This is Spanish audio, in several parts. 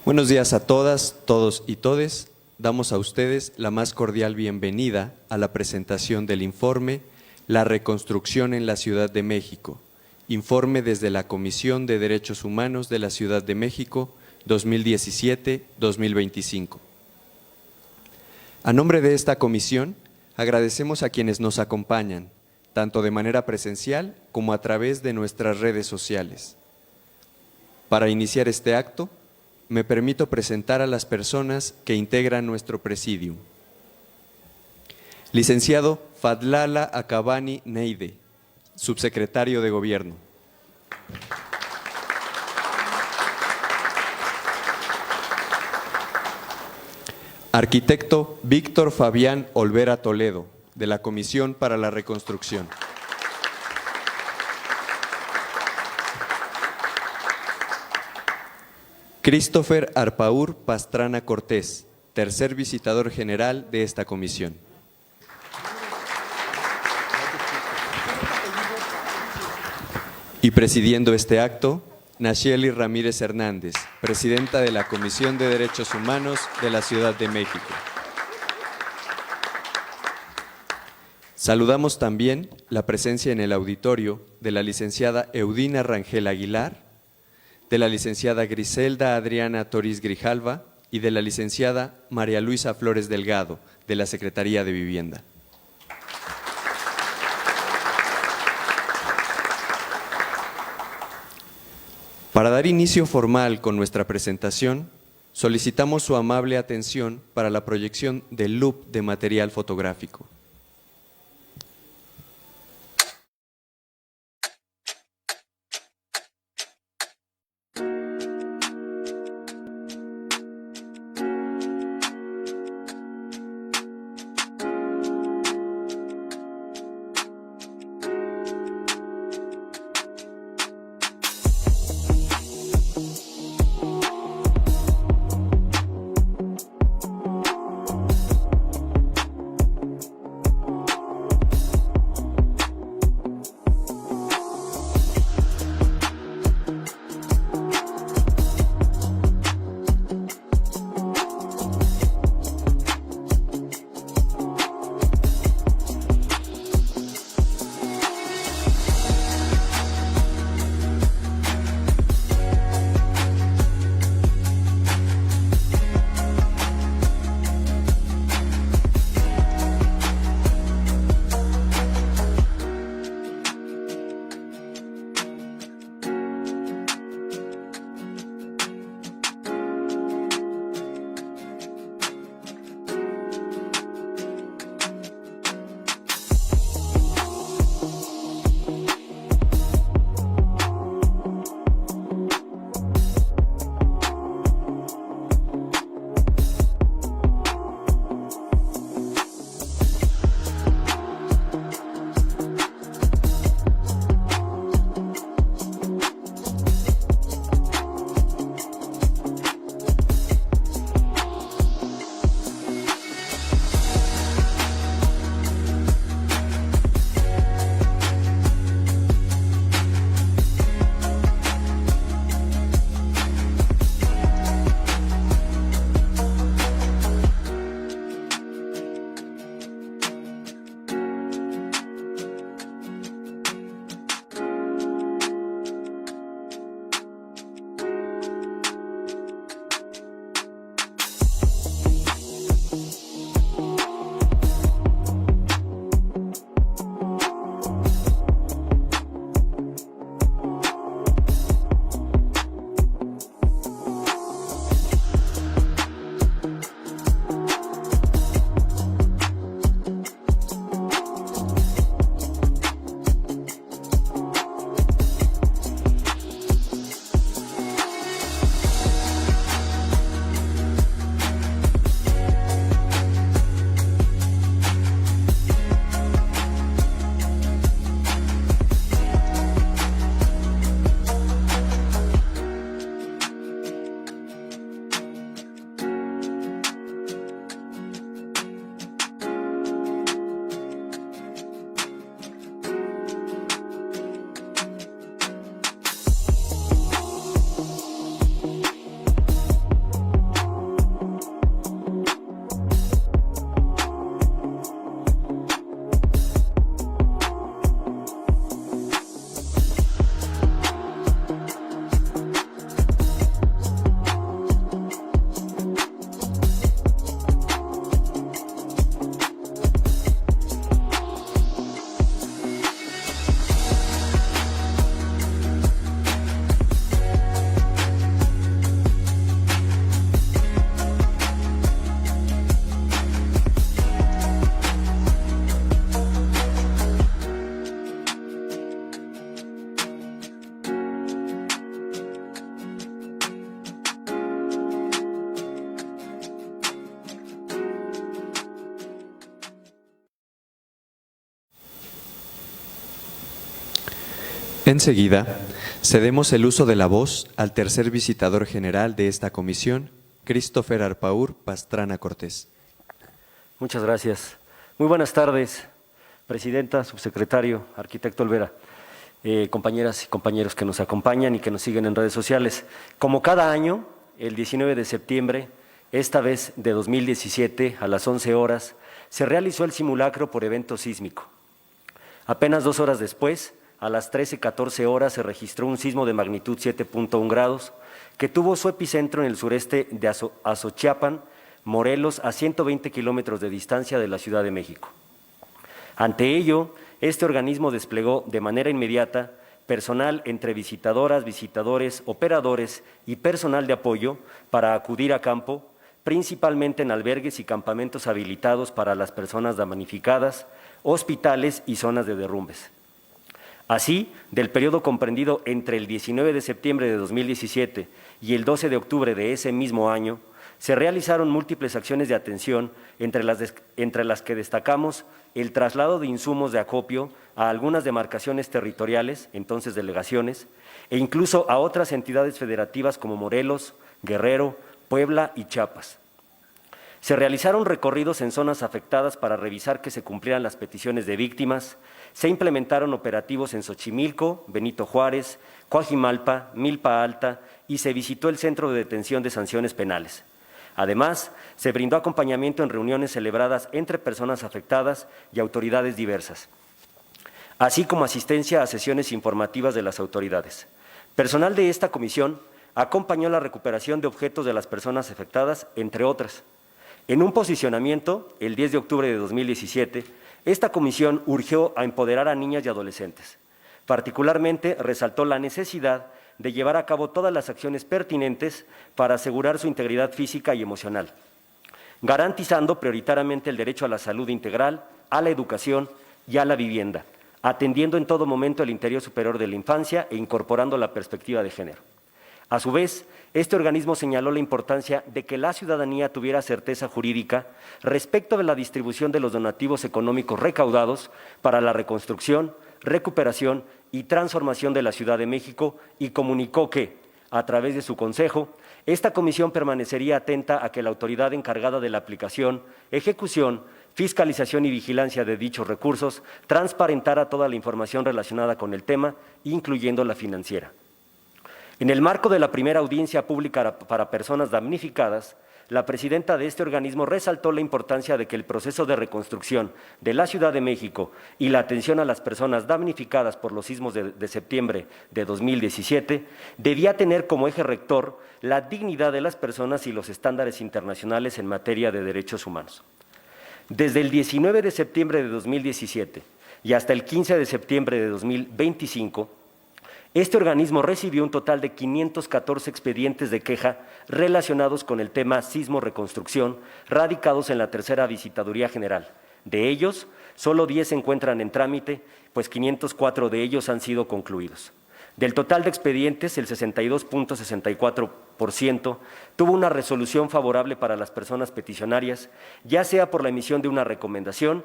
Buenos días a todas, todos y todes. Damos a ustedes la más cordial bienvenida a la presentación del informe La reconstrucción en la Ciudad de México, informe desde la Comisión de Derechos Humanos de la Ciudad de México 2017-2025. A nombre de esta comisión, agradecemos a quienes nos acompañan, tanto de manera presencial como a través de nuestras redes sociales. Para iniciar este acto, me permito presentar a las personas que integran nuestro presidium. Licenciado Fadlala Akabani Neide, subsecretario de Gobierno. Arquitecto Víctor Fabián Olvera Toledo, de la Comisión para la Reconstrucción. Christopher Arpaur Pastrana Cortés, tercer visitador general de esta comisión. Y presidiendo este acto, Nacheli Ramírez Hernández, presidenta de la Comisión de Derechos Humanos de la Ciudad de México. Saludamos también la presencia en el auditorio de la licenciada Eudina Rangel Aguilar, de la licenciada Griselda Adriana Toriz Grijalva y de la licenciada María Luisa Flores Delgado, de la Secretaría de Vivienda. Para dar inicio formal con nuestra presentación, solicitamos su amable atención para la proyección del loop de material fotográfico. Enseguida, cedemos el uso de la voz al tercer visitador general de esta comisión, Christopher Arpaur Pastrana Cortés. Muchas gracias. Muy buenas tardes, presidenta, subsecretario, arquitecto Olvera, compañeras y compañeros que nos acompañan y que nos siguen en redes sociales. Como cada año, el 19 de septiembre, esta vez de 2017, a las 11 horas, se realizó el simulacro por evento sísmico. Apenas 2 horas después, a las 13:14 horas, se registró un sismo de magnitud 7.1 grados que tuvo su epicentro en el sureste de Azochiapan, Morelos, a 120 kilómetros de distancia de la Ciudad de México. Ante ello, este organismo desplegó de manera inmediata personal entre visitadoras, visitadores, operadores y personal de apoyo para acudir a campo, principalmente en albergues y campamentos habilitados para las personas damnificadas, hospitales y zonas de derrumbes. Así, del periodo comprendido entre el 19 de septiembre de 2017 y el 12 de octubre de ese mismo año, se realizaron múltiples acciones de atención, entre las que destacamos el traslado de insumos de acopio a algunas demarcaciones territoriales, entonces delegaciones, e incluso a otras entidades federativas como Morelos, Guerrero, Puebla y Chiapas. Se realizaron recorridos en zonas afectadas para revisar que se cumplieran las peticiones de víctimas, se implementaron operativos en Xochimilco, Benito Juárez, Coajimalpa, Milpa Alta y se visitó el Centro de Detención de Sanciones Penales. Además, se brindó acompañamiento en reuniones celebradas entre personas afectadas y autoridades diversas, así como asistencia a sesiones informativas de las autoridades. Personal de esta comisión acompañó la recuperación de objetos de las personas afectadas, entre otras. En un posicionamiento, el 10 de octubre de 2017, esta comisión urgió a empoderar a niñas y adolescentes. Particularmente, resaltó la necesidad de llevar a cabo todas las acciones pertinentes para asegurar su integridad física y emocional, garantizando prioritariamente el derecho a la salud integral, a la educación y a la vivienda, atendiendo en todo momento el interés superior de la infancia e incorporando la perspectiva de género. A su vez, este organismo señaló la importancia de que la ciudadanía tuviera certeza jurídica respecto de la distribución de los donativos económicos recaudados para la reconstrucción, recuperación y transformación de la Ciudad de México y comunicó que, a través de su consejo, esta comisión permanecería atenta a que la autoridad encargada de la aplicación, ejecución, fiscalización y vigilancia de dichos recursos transparentara toda la información relacionada con el tema, incluyendo la financiera. En el marco de la primera audiencia pública para personas damnificadas, la presidenta de este organismo resaltó la importancia de que el proceso de reconstrucción de la Ciudad de México y la atención a las personas damnificadas por los sismos de septiembre de 2017 debía tener como eje rector la dignidad de las personas y los estándares internacionales en materia de derechos humanos. Desde el 19 de septiembre de 2017 y hasta el 15 de septiembre de 2025, este organismo recibió un total de 514 expedientes de queja relacionados con el tema sismo-reconstrucción, radicados en la tercera visitaduría general. De ellos, solo 10 se encuentran en trámite, pues 504 de ellos han sido concluidos. Del total de expedientes, el 62.64% tuvo una resolución favorable para las personas peticionarias, ya sea por la emisión de una recomendación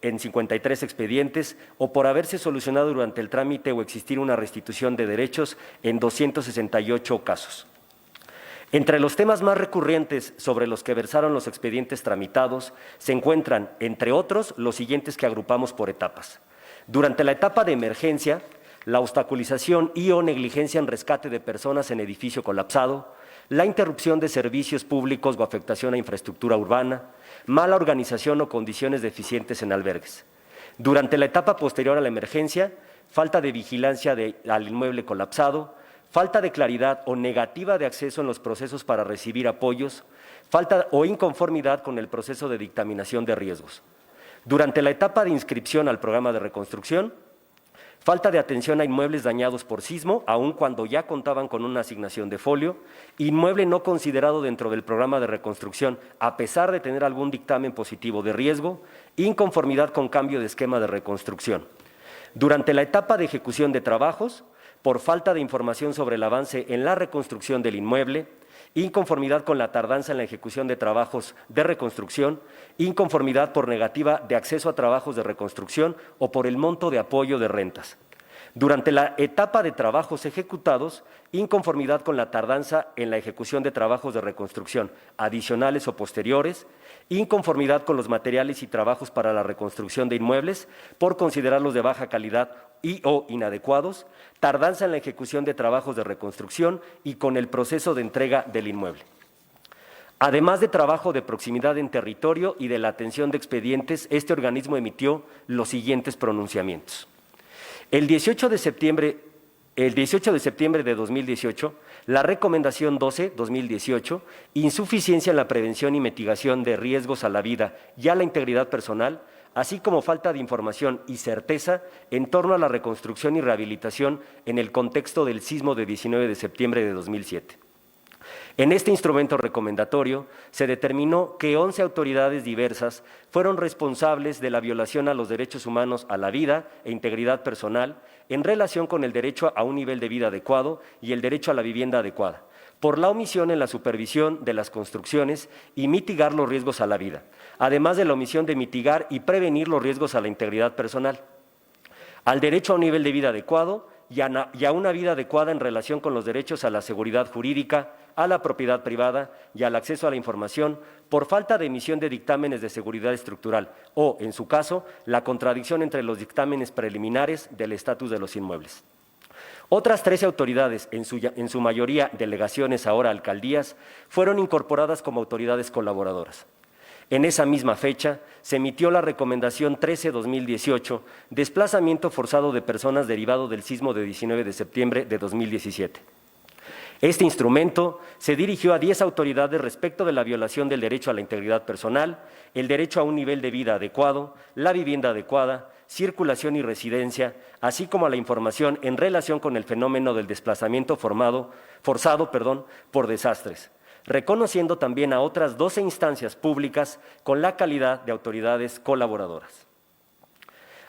en 53 expedientes o por haberse solucionado durante el trámite o existir una restitución de derechos en 268 casos. Entre los temas más recurrentes sobre los que versaron los expedientes tramitados se encuentran, entre otros, los siguientes que agrupamos por etapas. Durante la etapa de emergencia, la obstaculización y o negligencia en rescate de personas en edificio colapsado, la interrupción de servicios públicos o afectación a infraestructura urbana, mala organización o condiciones deficientes en albergues. Durante la etapa posterior a la emergencia, falta de vigilancia al inmueble colapsado, falta de claridad o negativa de acceso en los procesos para recibir apoyos, falta o inconformidad con el proceso de dictaminación de riesgos. Durante la etapa de inscripción al programa de reconstrucción, falta de atención a inmuebles dañados por sismo, aun cuando ya contaban con una asignación de folio, inmueble no considerado dentro del programa de reconstrucción, a pesar de tener algún dictamen positivo de riesgo, inconformidad con cambio de esquema de reconstrucción. Durante la etapa de ejecución de trabajos, por falta de información sobre el avance en la reconstrucción del inmueble, inconformidad con la tardanza en la ejecución de trabajos de reconstrucción, inconformidad por negativa de acceso a trabajos de reconstrucción o por el monto de apoyo de rentas. Durante la etapa de trabajos ejecutados, inconformidad con la tardanza en la ejecución de trabajos de reconstrucción adicionales o posteriores, inconformidad con los materiales y trabajos para la reconstrucción de inmuebles por considerarlos de baja calidad o inadecuados, tardanza en la ejecución de trabajos de reconstrucción y con el proceso de entrega del inmueble. Además de trabajo de proximidad en territorio y de la atención de expedientes, este organismo emitió los siguientes pronunciamientos. El 18 de septiembre de 2018, la Recomendación 12-2018, insuficiencia en la prevención y mitigación de riesgos a la vida y a la integridad personal, así como falta de información y certeza en torno a la reconstrucción y rehabilitación en el contexto del sismo de 19 de septiembre de 2007. En este instrumento recomendatorio se determinó que 11 autoridades diversas fueron responsables de la violación a los derechos humanos a la vida e integridad personal en relación con el derecho a un nivel de vida adecuado y el derecho a la vivienda adecuada, por la omisión en la supervisión de las construcciones y mitigar los riesgos a la vida, además de la omisión de mitigar y prevenir los riesgos a la integridad personal, al derecho a un nivel de vida adecuado y a una vida adecuada en relación con los derechos a la seguridad jurídica, a la propiedad privada y al acceso a la información por falta de emisión de dictámenes de seguridad estructural o, en su caso, la contradicción entre los dictámenes preliminares del estatus de los inmuebles. Otras 13 autoridades, en su mayoría delegaciones, ahora alcaldías, fueron incorporadas como autoridades colaboradoras. En esa misma fecha, se emitió la Recomendación 13-2018, desplazamiento forzado de personas derivado del sismo de 19 de septiembre de 2017. Este instrumento se dirigió a 10 autoridades respecto de la violación del derecho a la integridad personal, el derecho a un nivel de vida adecuado, la vivienda adecuada, circulación y residencia, así como a la información en relación con el fenómeno del desplazamiento forzado por desastres, reconociendo también a otras 12 instancias públicas con la calidad de autoridades colaboradoras.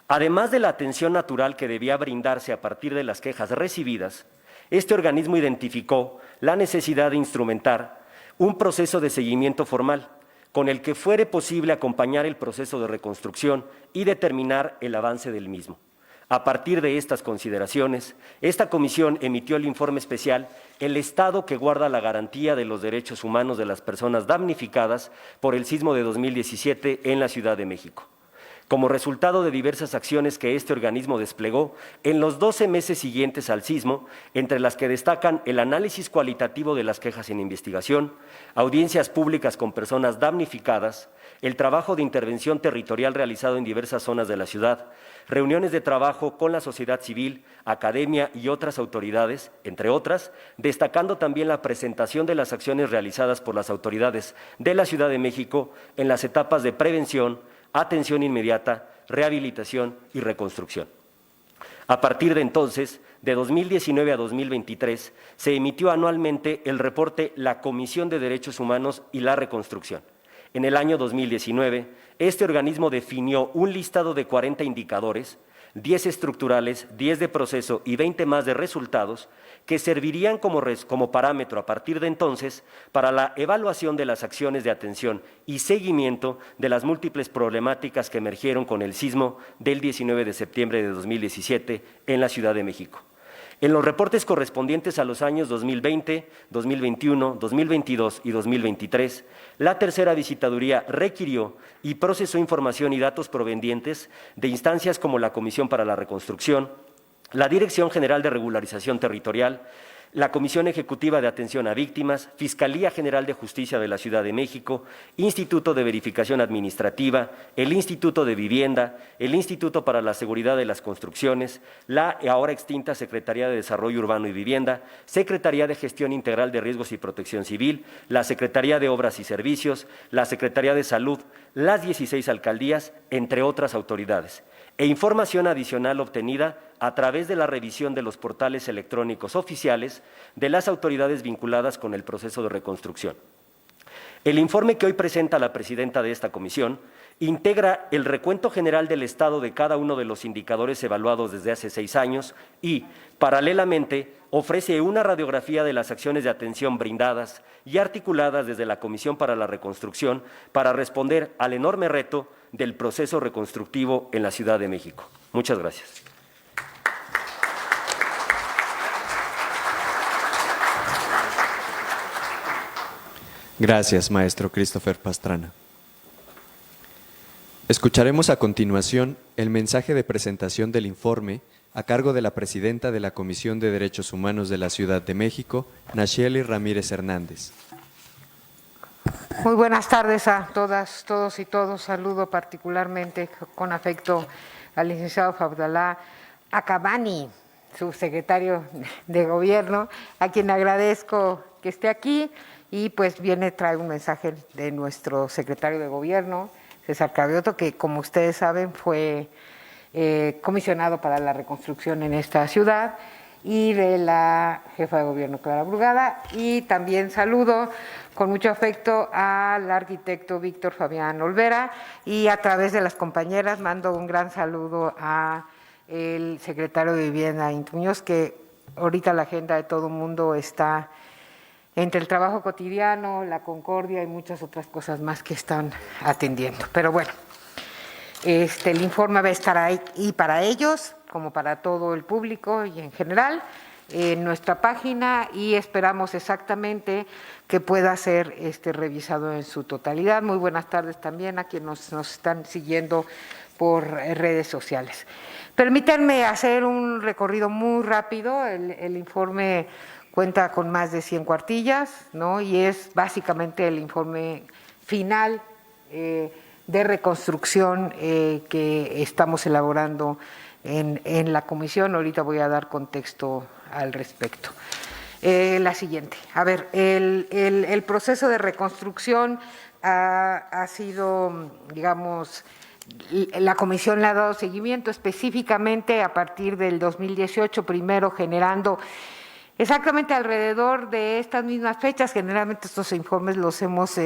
Además de la atención natural que debía brindarse a partir de las quejas recibidas, este organismo identificó la necesidad de instrumentar un proceso de seguimiento formal con el que fuere posible acompañar el proceso de reconstrucción y determinar el avance del mismo. A partir de estas consideraciones, esta comisión emitió el informe especial El Estado que guarda la garantía de los derechos humanos de las personas damnificadas por el sismo de 2017 en la Ciudad de México. Como resultado de diversas acciones que este organismo desplegó en los 12 meses siguientes al sismo, entre las que destacan el análisis cualitativo de las quejas en investigación, audiencias públicas con personas damnificadas, el trabajo de intervención territorial realizado en diversas zonas de la ciudad, reuniones de trabajo con la sociedad civil, academia y otras autoridades, entre otras, destacando también la presentación de las acciones realizadas por las autoridades de la Ciudad de México en las etapas de prevención, atención inmediata, rehabilitación y reconstrucción. A partir de entonces, de 2019 a 2023, se emitió anualmente el reporte La Comisión de Derechos Humanos y la Reconstrucción. En el año 2019, este organismo definió un listado de 40 indicadores, 10 estructurales, 10 de proceso y 20 más de resultados, que servirían como parámetro a partir de entonces para la evaluación de las acciones de atención y seguimiento de las múltiples problemáticas que emergieron con el sismo del 19 de septiembre de 2017 en la Ciudad de México. En los reportes correspondientes a los años 2020, 2021, 2022 y 2023, la tercera visitaduría requirió y procesó información y datos provenientes de instancias como la Comisión para la Reconstrucción, la Dirección General de Regularización Territorial, la Comisión Ejecutiva de Atención a Víctimas, Fiscalía General de Justicia de la Ciudad de México, Instituto de Verificación Administrativa, el Instituto de Vivienda, el Instituto para la Seguridad de las Construcciones, la ahora extinta Secretaría de Desarrollo Urbano y Vivienda, Secretaría de Gestión Integral de Riesgos y Protección Civil, la Secretaría de Obras y Servicios, la Secretaría de Salud, las 16 alcaldías, entre otras autoridades, e información adicional obtenida a través de la revisión de los portales electrónicos oficiales de las autoridades vinculadas con el proceso de reconstrucción. El informe que hoy presenta la presidenta de esta comisión integra el recuento general del estado de cada uno de los indicadores evaluados desde hace 6 años y, paralelamente, ofrece una radiografía de las acciones de atención brindadas y articuladas desde la Comisión para la Reconstrucción para responder al enorme reto del proceso reconstructivo en la Ciudad de México. Muchas gracias. Gracias, maestro Christopher Pastrana. Escucharemos a continuación el mensaje de presentación del informe a cargo de la presidenta de la Comisión de Derechos Humanos de la Ciudad de México, Nacheli Ramírez Hernández. Muy buenas tardes a todas, todos y todos. Saludo particularmente con afecto al licenciado Fadlallah Akabani, subsecretario de Gobierno, a quien agradezco que esté aquí y pues trae un mensaje de nuestro secretario de Gobierno, César Cabioto, que como ustedes saben fue comisionado para la reconstrucción en esta ciudad, y de la jefa de Gobierno, Clara Brugada, y también saludo con mucho afecto al arquitecto Víctor Fabián Olvera, y a través de las compañeras mando un gran saludo a el secretario de Vivienda, Inti Muñoz, que ahorita la agenda de todo el mundo está entre el trabajo cotidiano, la concordia y muchas otras cosas más que están atendiendo. Pero bueno, el informe va a estar ahí y para ellos, como para todo el público y en general, en nuestra página, y esperamos exactamente que pueda ser revisado en su totalidad. Muy buenas tardes también a quienes nos están siguiendo por redes sociales. Permítanme hacer un recorrido muy rápido. El informe cuenta con más de 100 cuartillas, ¿no? Y es básicamente el informe final de reconstrucción que estamos elaborando en la comisión. Ahorita voy a dar contexto al respecto. La siguiente. A ver, el proceso de reconstrucción ha sido, digamos, la comisión le ha dado seguimiento específicamente a partir del 2018, primero generando exactamente alrededor de estas mismas fechas. Generalmente estos informes los hemos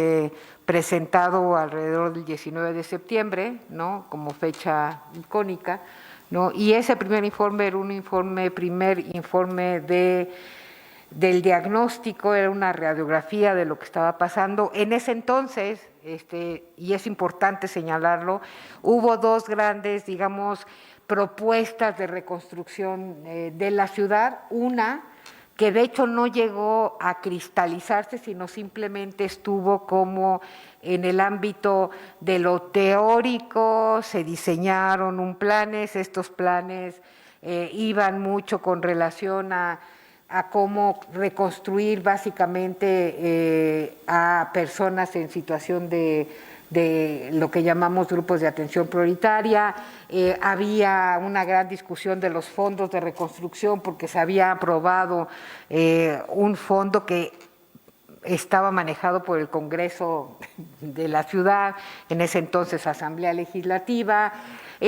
presentado alrededor del 19 de septiembre, ¿no?, como fecha icónica, ¿no? Y ese primer informe era un primer informe del diagnóstico, era una radiografía de lo que estaba pasando. En ese entonces, y es importante señalarlo, hubo dos grandes, digamos, propuestas de reconstrucción de la ciudad. Una que de hecho no llegó a cristalizarse, sino simplemente estuvo como en el ámbito de lo teórico, se diseñaron planes, estos planes iban mucho con relación a cómo reconstruir básicamente a personas en situación de lo que llamamos grupos de atención prioritaria. Había una gran discusión de los fondos de reconstrucción porque se había aprobado un fondo que estaba manejado por el Congreso de la ciudad, en ese entonces Asamblea Legislativa.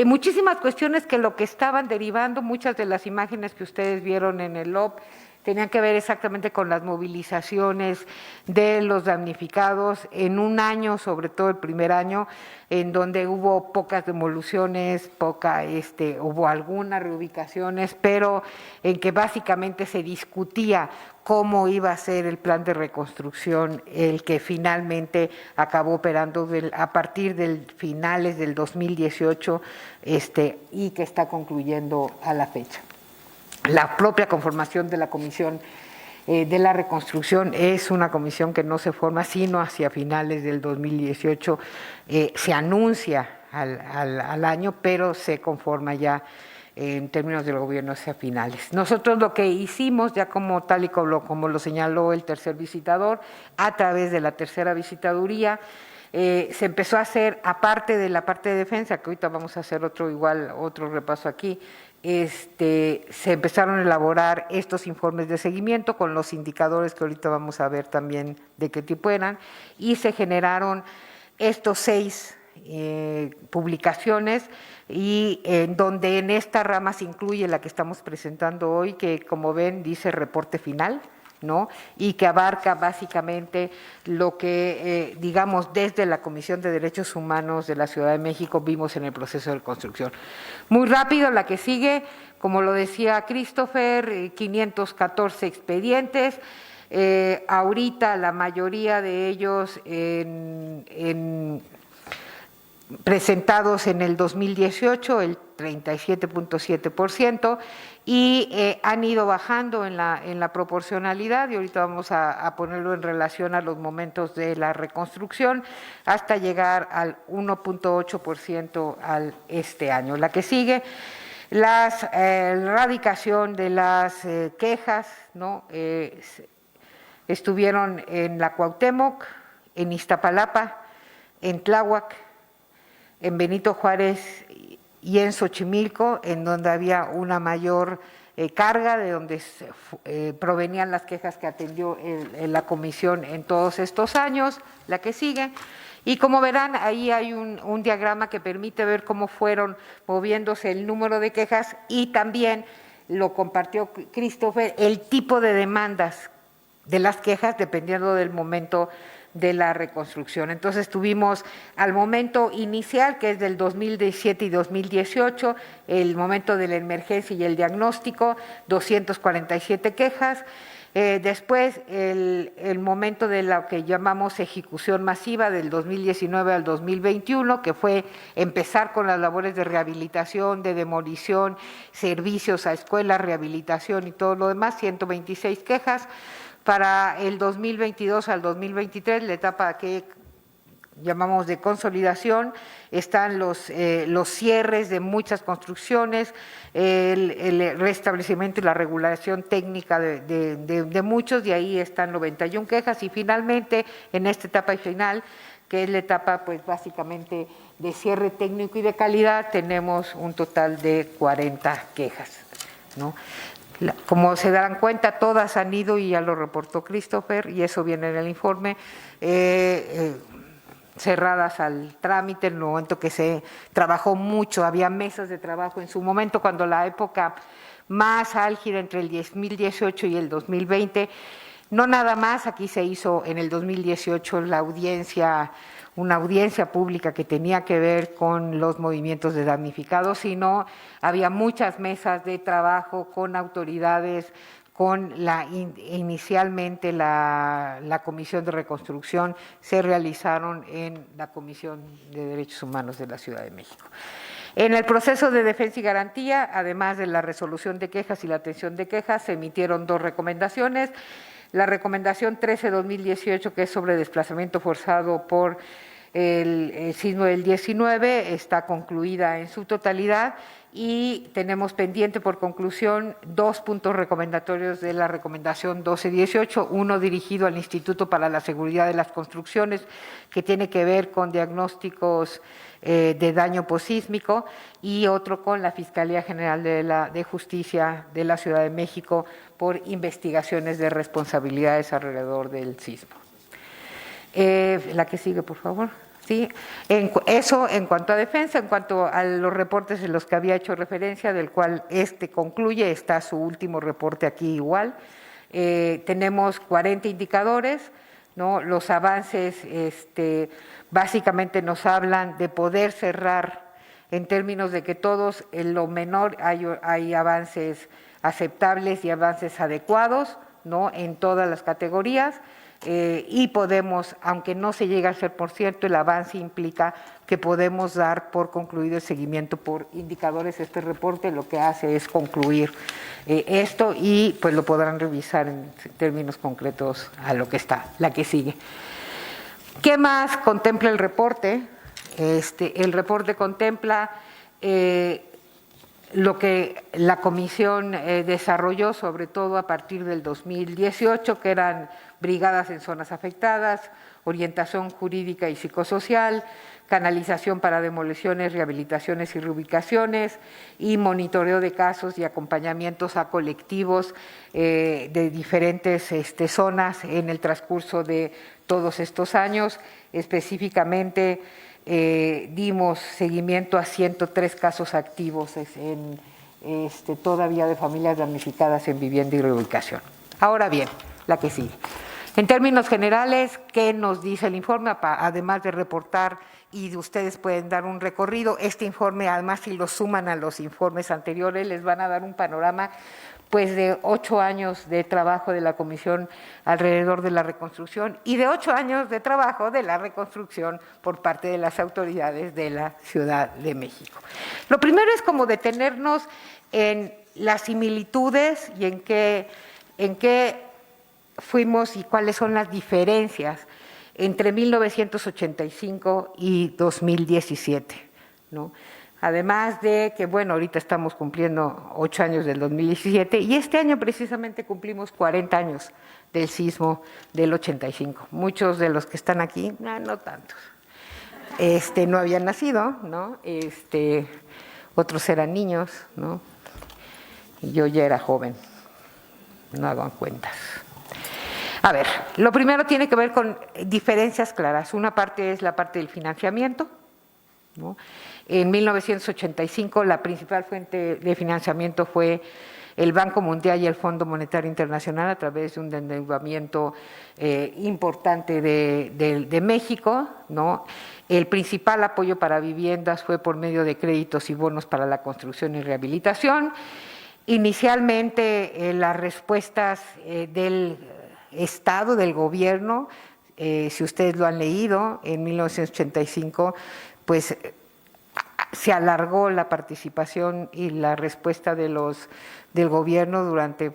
Muchísimas cuestiones que lo que estaban derivando, muchas de las imágenes que ustedes vieron en el OP, tenían que ver exactamente con las movilizaciones de los damnificados en un año, sobre todo el primer año, en donde hubo pocas demoliciones, hubo algunas reubicaciones, pero en que básicamente se discutía cómo iba a ser el plan de reconstrucción, el que finalmente acabó operando a partir del finales del 2018 y que está concluyendo a la fecha. La propia conformación de la Comisión de la Reconstrucción es una comisión que no se forma sino hacia finales del 2018, se anuncia al año, pero se conforma ya en términos del gobierno hacia finales. Nosotros lo que hicimos, ya como tal y como lo señaló el tercer visitador, a través de la tercera visitaduría, se empezó a hacer, aparte de la parte de defensa, que ahorita vamos a hacer otro repaso aquí, se empezaron a elaborar estos informes de seguimiento con los indicadores que ahorita vamos a ver también de qué tipo eran, y se generaron estos 6 publicaciones, y en donde en esta rama se incluye la que estamos presentando hoy, que como ven dice reporte final, ¿no?, y que abarca básicamente lo que, digamos, desde la Comisión de Derechos Humanos de la Ciudad de México vimos en el proceso de construcción. Muy rápido, la que sigue, como lo decía Christopher, 514 expedientes. Ahorita la mayoría de ellos presentados en el 2018, el 37.7%, y han ido bajando en la proporcionalidad, y ahorita vamos a ponerlo en relación a los momentos de la reconstrucción, hasta llegar al 1.8% este año. La que sigue, la erradicación de las quejas, ¿no? Estuvieron en la Cuauhtémoc, en Iztapalapa, en Tláhuac, en Benito Juárez y en Xochimilco, en donde había una mayor carga, de donde provenían las quejas que atendió la comisión en todos estos años. La que sigue. Y como verán, ahí hay un diagrama que permite ver cómo fueron moviéndose el número de quejas, y también lo compartió Christopher, el tipo de demandas de las quejas dependiendo del momento de la reconstrucción. Entonces tuvimos al momento inicial, que es del 2017 y 2018, el momento de la emergencia y el diagnóstico, 247 quejas. Después el momento de lo que llamamos ejecución masiva, del 2019 al 2021, que fue empezar con las labores de rehabilitación, de demolición, servicios a escuelas, rehabilitación y todo lo demás, 126 quejas. Para el 2022 al 2023, la etapa que llamamos de consolidación, están los cierres de muchas construcciones, el restablecimiento y la regulación técnica de muchos, y ahí están 91 quejas, y finalmente en esta etapa final, que es la etapa pues básicamente de cierre técnico y de calidad, tenemos un total de 40 quejas, ¿no? Como se darán cuenta, todas han ido, y ya lo reportó Christopher, y eso viene en el informe, cerradas al trámite en el momento que se trabajó mucho, había mesas de trabajo en su momento, cuando la época más álgida entre el 2018 y el 2020, no nada más, aquí se hizo en el 2018 una audiencia pública que tenía que ver con los movimientos de damnificados, sino había muchas mesas de trabajo con autoridades, con inicialmente la Comisión de Reconstrucción, se realizaron en la Comisión de Derechos Humanos de la Ciudad de México. En el proceso de defensa y garantía, además de la resolución de quejas y la atención de quejas, se emitieron 2 recomendaciones. La recomendación 13-2018, que es sobre desplazamiento forzado por el sismo del 19, está concluida en su totalidad, y tenemos pendiente por conclusión 2 puntos recomendatorios de la recomendación 12-18, uno dirigido al Instituto para la Seguridad de las Construcciones, que tiene que ver con diagnósticos de daño posísmico, y otro con la Fiscalía General de Justicia de la Ciudad de México por investigaciones de responsabilidades alrededor del sismo. La que sigue, por favor. Sí, eso en cuanto a defensa. En cuanto a los reportes en los que había hecho referencia, del cual concluye, está su último reporte aquí igual. Tenemos 40 indicadores, ¿no? Los avances básicamente nos hablan de poder cerrar en términos de que todos, en lo menor, hay avances aceptables y avances adecuados, ¿no? En todas las categorías. Y podemos, aunque no se llegue al 100%, el avance implica que podemos dar por concluido el seguimiento por indicadores. Este reporte lo que hace es concluir esto, y pues lo podrán revisar en términos concretos a lo que está. La que sigue. ¿Qué más contempla el reporte? El reporte contempla lo que la comisión desarrolló, sobre todo a partir del 2018, que eran brigadas en zonas afectadas, orientación jurídica y psicosocial, canalización para demoliciones, rehabilitaciones y reubicaciones, y monitoreo de casos y acompañamientos a colectivos de diferentes zonas en el transcurso de todos estos años. Específicamente dimos seguimiento a 103 casos activos todavía de familias damnificadas en vivienda y reubicación. Ahora bien, la que sigue. En términos generales, ¿qué nos dice el informe? Además de reportar y ustedes pueden dar un recorrido. Este informe, además, si lo suman a los informes anteriores, les van a dar un panorama pues de 8 años de trabajo de la Comisión alrededor de la reconstrucción y de 8 años de trabajo de la reconstrucción por parte de las autoridades de la Ciudad de México. Lo primero es como detenernos en las similitudes y en qué fuimos y cuáles son las diferencias entre 1985 y 2017, ¿no? Además de que, bueno, ahorita estamos cumpliendo 8 años del 2017 y este año precisamente cumplimos 40 años del sismo del 85. Muchos de los que están aquí, no tantos, no habían nacido, ¿no? Otros eran niños, ¿no? Y yo ya era joven, no hagan cuentas. A ver, lo primero tiene que ver con diferencias claras. Una parte es la parte del financiamiento, ¿no? En 1985 la principal fuente de financiamiento fue el Banco Mundial y el Fondo Monetario Internacional a través de un endeudamiento importante de México, ¿no? El principal apoyo para viviendas fue por medio de créditos y bonos para la construcción y rehabilitación. Inicialmente las respuestas del Estado, del gobierno, si ustedes lo han leído, en 1985, pues se alargó la participación y la respuesta del gobierno durante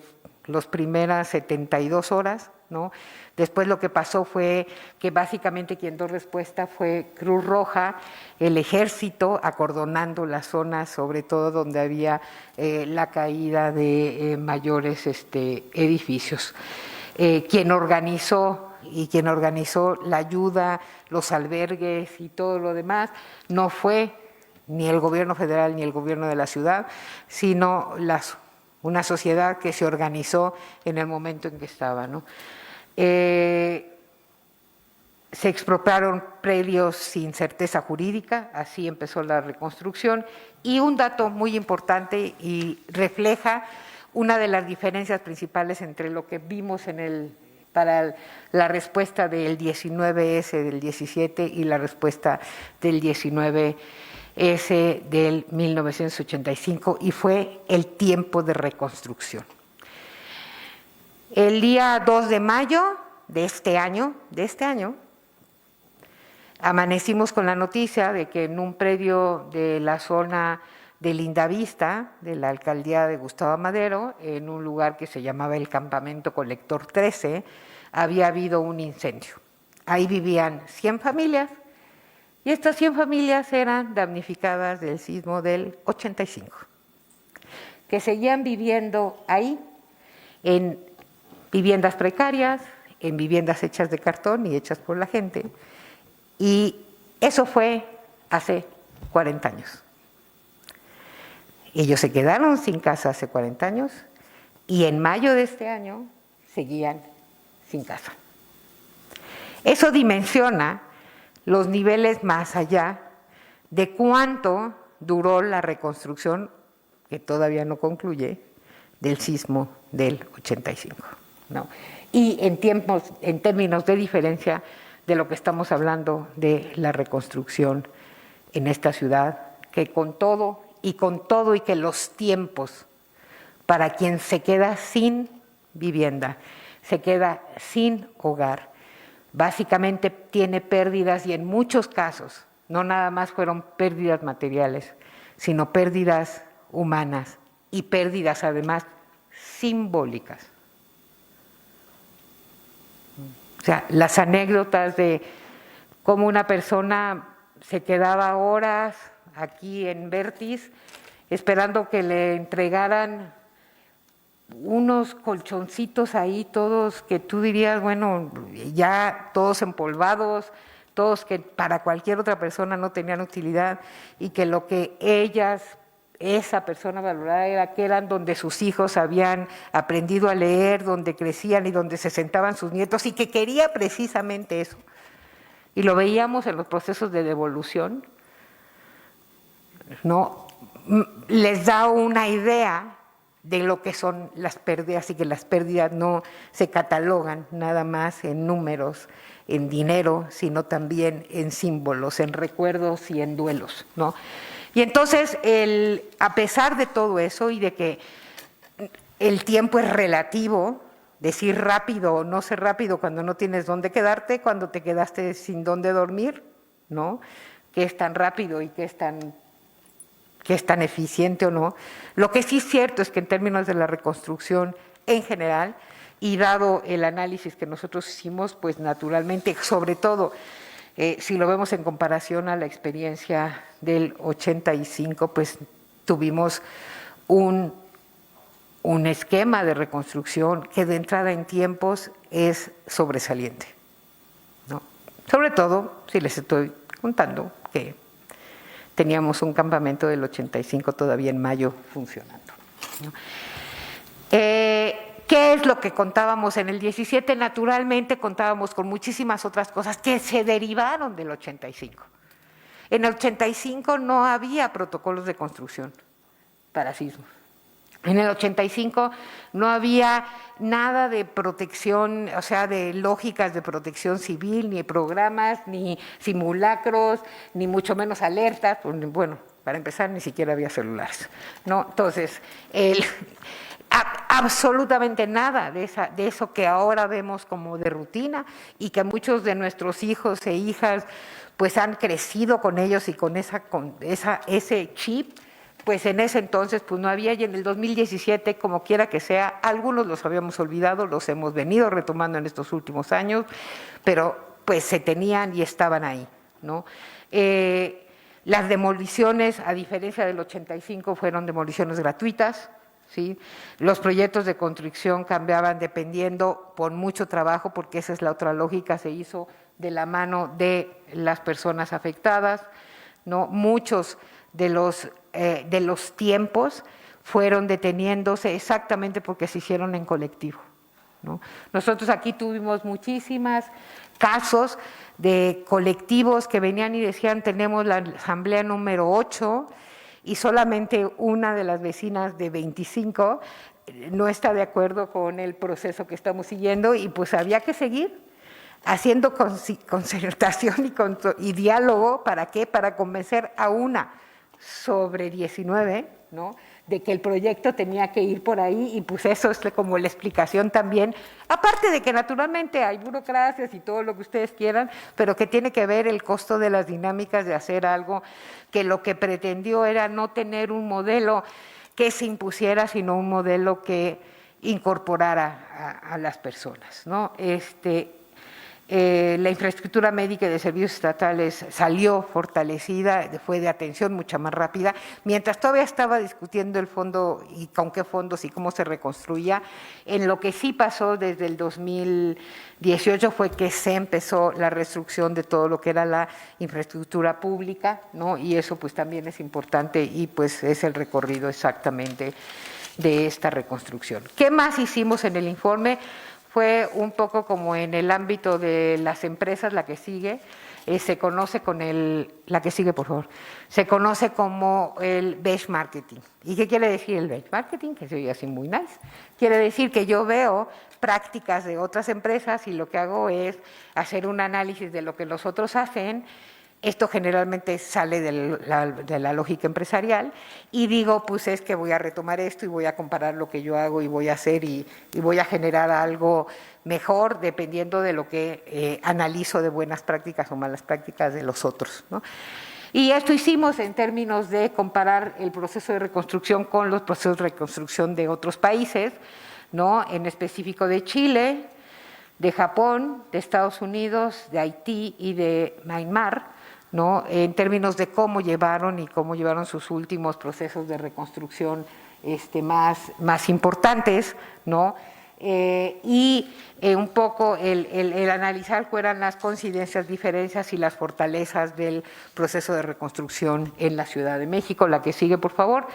las primeras 72 horas, ¿no? Después lo que pasó fue que básicamente quien dio respuesta fue Cruz Roja, el Ejército, acordonando las zonas, sobre todo donde había la caída de mayores edificios. Quien organizó la ayuda, los albergues y todo lo demás, no fue ni el gobierno federal ni el gobierno de la ciudad, sino una sociedad que se organizó en el momento en que estaba, ¿no? Se expropiaron predios sin certeza jurídica, así empezó la reconstrucción. Y un dato muy importante y refleja una de las diferencias principales entre lo que vimos para la respuesta del 19S del 17 y la respuesta del 19S del 1985, y fue el tiempo de reconstrucción. El día 2 de mayo de este año, amanecimos con la noticia de que en un predio de la zona de Lindavista, de la alcaldía de Gustavo Madero, en un lugar que se llamaba el Campamento Colector 13, había habido un incendio. Ahí vivían 100 familias y estas 100 familias eran damnificadas del sismo del 85, que seguían viviendo ahí en viviendas precarias, en viviendas hechas de cartón y hechas por la gente, y eso fue hace 40 años. Ellos se quedaron sin casa hace 40 años y en mayo de este año seguían sin casa. Eso dimensiona los niveles más allá de cuánto duró la reconstrucción, que todavía no concluye, del sismo del 85, ¿no? Y en términos de diferencia de lo que estamos hablando de la reconstrucción en esta ciudad, que con todo y que los tiempos para quien se queda sin vivienda, se queda sin hogar, básicamente tiene pérdidas, y en muchos casos no nada más fueron pérdidas materiales, sino pérdidas humanas y pérdidas además simbólicas. O sea, las anécdotas de cómo una persona se quedaba horas aquí en Vertis esperando que le entregaran unos colchoncitos ahí, todos que tú dirías, bueno, ya todos empolvados, todos que para cualquier otra persona no tenían utilidad, y que lo que esa persona valoraba era que eran donde sus hijos habían aprendido a leer, donde crecían y donde se sentaban sus nietos, y que quería precisamente eso. Y lo veíamos en los procesos de devolución, ¿no? Les da una idea de lo que son las pérdidas, y que las pérdidas no se catalogan nada más en números en dinero, sino también en símbolos, en recuerdos y en duelos, ¿no? Y entonces, a pesar de todo eso y de que el tiempo es relativo, decir rápido o no ser rápido cuando no tienes dónde quedarte, cuando te quedaste sin dónde dormir, ¿no? Que es tan rápido y que es tan eficiente o no. Lo que sí es cierto es que en términos de la reconstrucción en general, y dado el análisis que nosotros hicimos, pues naturalmente, sobre todo, si lo vemos en comparación a la experiencia del 85, pues tuvimos un esquema de reconstrucción que de entrada en tiempos es sobresaliente, ¿no? Sobre todo, si les estoy contando que teníamos un campamento del 85 todavía en mayo funcionando, ¿no? ¿Qué es lo que contábamos en el 17? Naturalmente contábamos con muchísimas otras cosas que se derivaron del 85. En el 85 no había protocolos de construcción para sismos. En el 85 no había nada de protección, o sea, de lógicas de protección civil, ni programas, ni simulacros, ni mucho menos alertas. Bueno, para empezar, ni siquiera había celulares, ¿no? Entonces, absolutamente nada de eso que ahora vemos como de rutina y que muchos de nuestros hijos e hijas pues han crecido con ellos y con ese chip. Pues en ese entonces pues no había, y en el 2017, como quiera que sea, algunos los habíamos olvidado, los hemos venido retomando en estos últimos años, pero pues se tenían y estaban ahí, ¿no? Las demoliciones, a diferencia del 85, fueron demoliciones gratuitas, ¿sí? Los proyectos de construcción cambiaban dependiendo, por mucho trabajo, porque esa es la otra lógica, se hizo de la mano de las personas afectadas, ¿no? Muchos de los tiempos fueron deteniéndose exactamente porque se hicieron en colectivo, ¿no? Nosotros aquí tuvimos muchísimos casos de colectivos que venían y decían: tenemos la asamblea número 8 y solamente una de las vecinas de 25 no está de acuerdo con el proceso que estamos siguiendo, y pues había que seguir haciendo concertación y diálogo. ¿Para qué? Para convencer a una sobre 19, ¿no?, de que el proyecto tenía que ir por ahí, y pues eso es como la explicación también, aparte de que naturalmente hay burocracias y todo lo que ustedes quieran, pero que tiene que ver el costo de las dinámicas de hacer algo que lo que pretendió era no tener un modelo que se impusiera, sino un modelo que incorporara a las personas, ¿no? La infraestructura médica y de servicios estatales salió fortalecida, fue de atención mucha más rápida, mientras todavía estaba discutiendo el fondo y con qué fondos y cómo se reconstruía. En lo que sí pasó desde el 2018 fue que se empezó la reconstrucción de todo lo que era la infraestructura pública, ¿no? Y eso pues también es importante, y pues es el recorrido exactamente de esta reconstrucción. ¿Qué más hicimos en el informe? Fue un poco como en el ámbito de las empresas, la que sigue, se conoce la que sigue, por favor, se conoce como el benchmarking. ¿Y qué quiere decir el benchmarking? Que se oye así muy nice. Quiere decir que yo veo prácticas de otras empresas y lo que hago es hacer un análisis de lo que los otros hacen. Esto generalmente sale de la lógica empresarial, y digo, pues es que voy a retomar esto y voy a comparar lo que yo hago y voy a hacer y voy a generar algo mejor dependiendo de lo que analizo de buenas prácticas o malas prácticas de los otros, ¿no? Y esto hicimos en términos de comparar el proceso de reconstrucción con los procesos de reconstrucción de otros países, ¿no? En específico de Chile, de Japón, de Estados Unidos, de Haití y de Myanmar, ¿no? En términos de cómo llevaron sus últimos procesos de reconstrucción más importantes, ¿no? Un poco el analizar cuáles eran las coincidencias, diferencias y las fortalezas del proceso de reconstrucción en la Ciudad de México. La que sigue, por favor.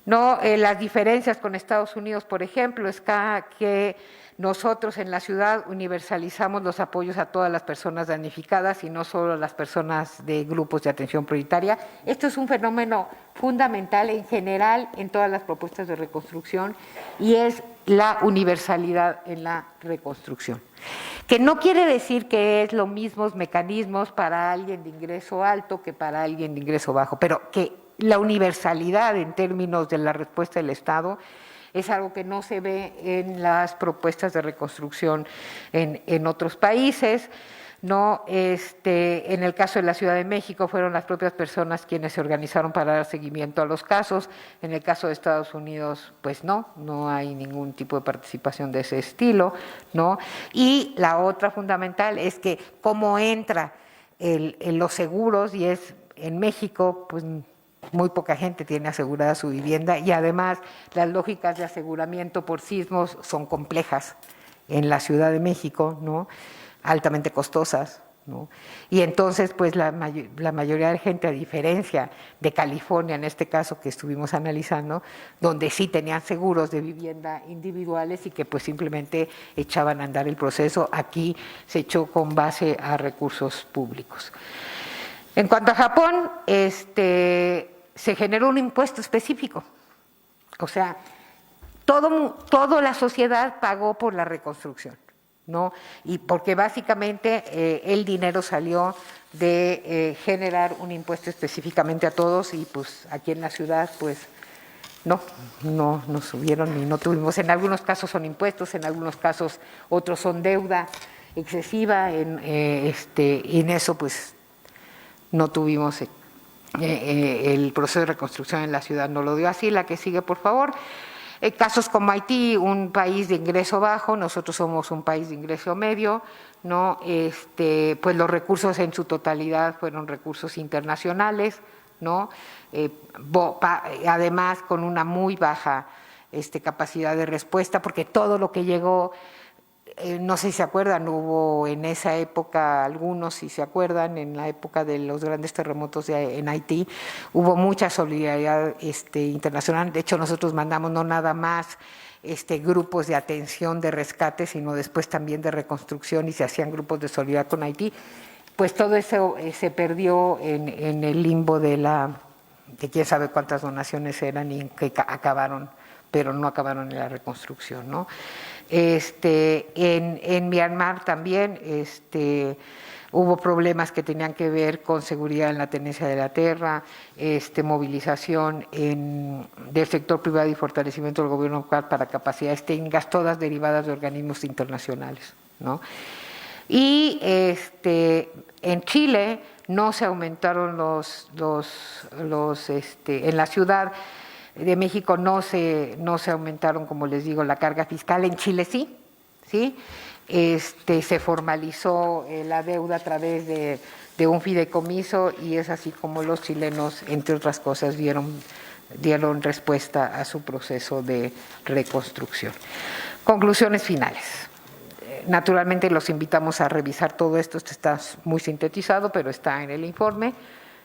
¿No? Las diferencias con Estados Unidos, por ejemplo, es que nosotros en la ciudad universalizamos los apoyos a todas las personas damnificadas y no solo a las personas de grupos de atención prioritaria. Esto es un fenómeno fundamental en general en todas las propuestas de reconstrucción, y es la universalidad en la reconstrucción. que no quiere decir que es los mismos mecanismos para alguien de ingreso alto que para alguien de ingreso bajo, pero que la universalidad en términos de la respuesta del Estado es algo que no se ve en las propuestas de reconstrucción en otros países. No, en el caso de la Ciudad de México fueron las propias personas quienes se organizaron para dar seguimiento a los casos. En el caso de Estados Unidos, pues no hay ningún tipo de participación de ese estilo, ¿no? Y la otra fundamental es que cómo entra los seguros, y es en México, pues muy poca gente tiene asegurada su vivienda, y además las lógicas de aseguramiento por sismos son complejas en la Ciudad de México, ¿no? Altamente costosas, ¿no? Y entonces, pues la mayoría de gente, a diferencia de California, en este caso que estuvimos analizando, donde sí tenían seguros de vivienda individuales y que pues simplemente echaban a andar el proceso, aquí se echó con base a recursos públicos. En cuanto a Japón, se generó un impuesto específico, o sea, toda la sociedad pagó por la reconstrucción, ¿no? Y porque básicamente el dinero salió de generar un impuesto específicamente a todos, y pues aquí en la ciudad pues no subieron y no tuvimos. En algunos casos son impuestos, en algunos casos otros son deuda excesiva, y en eso pues no tuvimos. El proceso de reconstrucción en la ciudad no lo dio así. La que sigue, por favor. Casos como Haití, un país de ingreso bajo, nosotros somos un país de ingreso medio, ¿no? Pues los recursos en su totalidad fueron recursos internacionales, ¿no? Además con una muy baja capacidad de respuesta, porque todo lo que llegó, no sé si se acuerdan, hubo en esa época, algunos si se acuerdan, en la época de los grandes terremotos en Haití, hubo mucha solidaridad internacional. De hecho, nosotros mandamos no nada más grupos de atención, de rescate, sino después también de reconstrucción, y se hacían grupos de solidaridad con Haití. Pues todo eso se perdió en el limbo de quién sabe cuántas donaciones eran y que acabaron, pero no acabaron en la reconstrucción, ¿no? En Myanmar también hubo problemas que tenían que ver con seguridad en la tenencia de la tierra, movilización del sector privado y fortalecimiento del gobierno local para capacidades técnicas, todas derivadas de organismos internacionales, ¿no? Y en Chile no se aumentaron en la ciudad de México no se aumentaron, como les digo, la carga fiscal. En Chile sí, se formalizó la deuda a través de un fideicomiso, y es así como los chilenos, entre otras cosas, dieron respuesta a su proceso de reconstrucción. Conclusiones finales. Naturalmente los invitamos a revisar todo esto está muy sintetizado, pero está en el informe,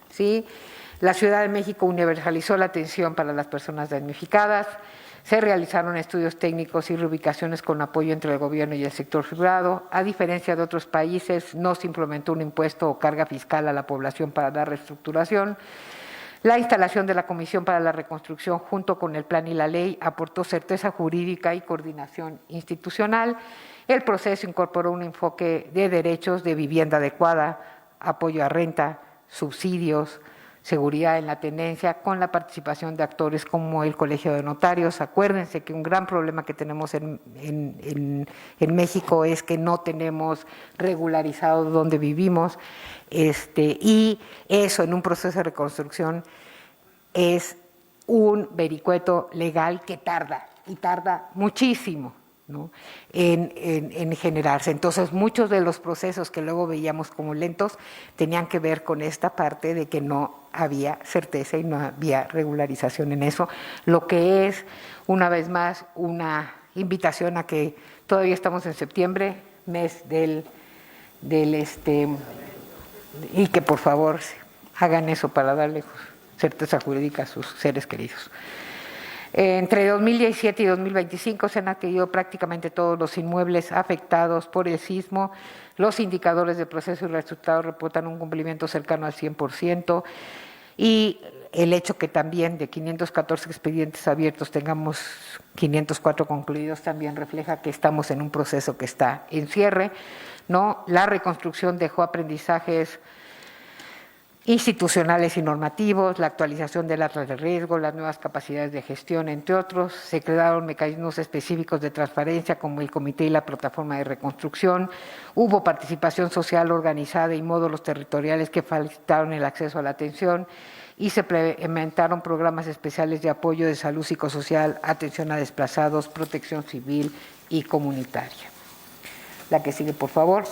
¿sí? La Ciudad de México universalizó la atención para las personas damnificadas, se realizaron estudios técnicos y reubicaciones con apoyo entre el gobierno y el sector privado. A diferencia de otros países, no se implementó un impuesto o carga fiscal a la población para la reestructuración. La instalación de la Comisión para la Reconstrucción, junto con el plan y la ley, aportó certeza jurídica y coordinación institucional. El proceso incorporó un enfoque de derechos, de vivienda adecuada, apoyo a renta, subsidios, seguridad en la tenencia, con la participación de actores como el Colegio de Notarios. Acuérdense que un gran problema que tenemos en México es que no tenemos regularizado dónde vivimos, y eso en un proceso de reconstrucción es un vericueto legal que tarda, y tarda muchísimo, ¿no? en generarse. Entonces, muchos de los procesos que luego veíamos como lentos tenían que ver con esta parte de que no había certeza y no había regularización en eso, lo que es, una vez más, una invitación a que todavía estamos en septiembre, mes y que por favor hagan eso para darle certeza jurídica a sus seres queridos. Entre 2017 y 2025 se han adquirido prácticamente todos los inmuebles afectados por el sismo. Los indicadores de proceso y resultados reportan un cumplimiento cercano al 100%, y el hecho que también de 514 expedientes abiertos tengamos 504 concluidos también refleja que estamos en un proceso que está en cierre, ¿no? La reconstrucción dejó aprendizajes institucionales y normativos, la actualización del atlas de riesgo, las nuevas capacidades de gestión, entre otros. Se crearon mecanismos específicos de transparencia como el comité y la plataforma de reconstrucción. Hubo participación social organizada y módulos territoriales que facilitaron el acceso a la atención y se implementaron programas especiales de apoyo de salud psicosocial, atención a desplazados, protección civil y comunitaria. La que sigue, por favor.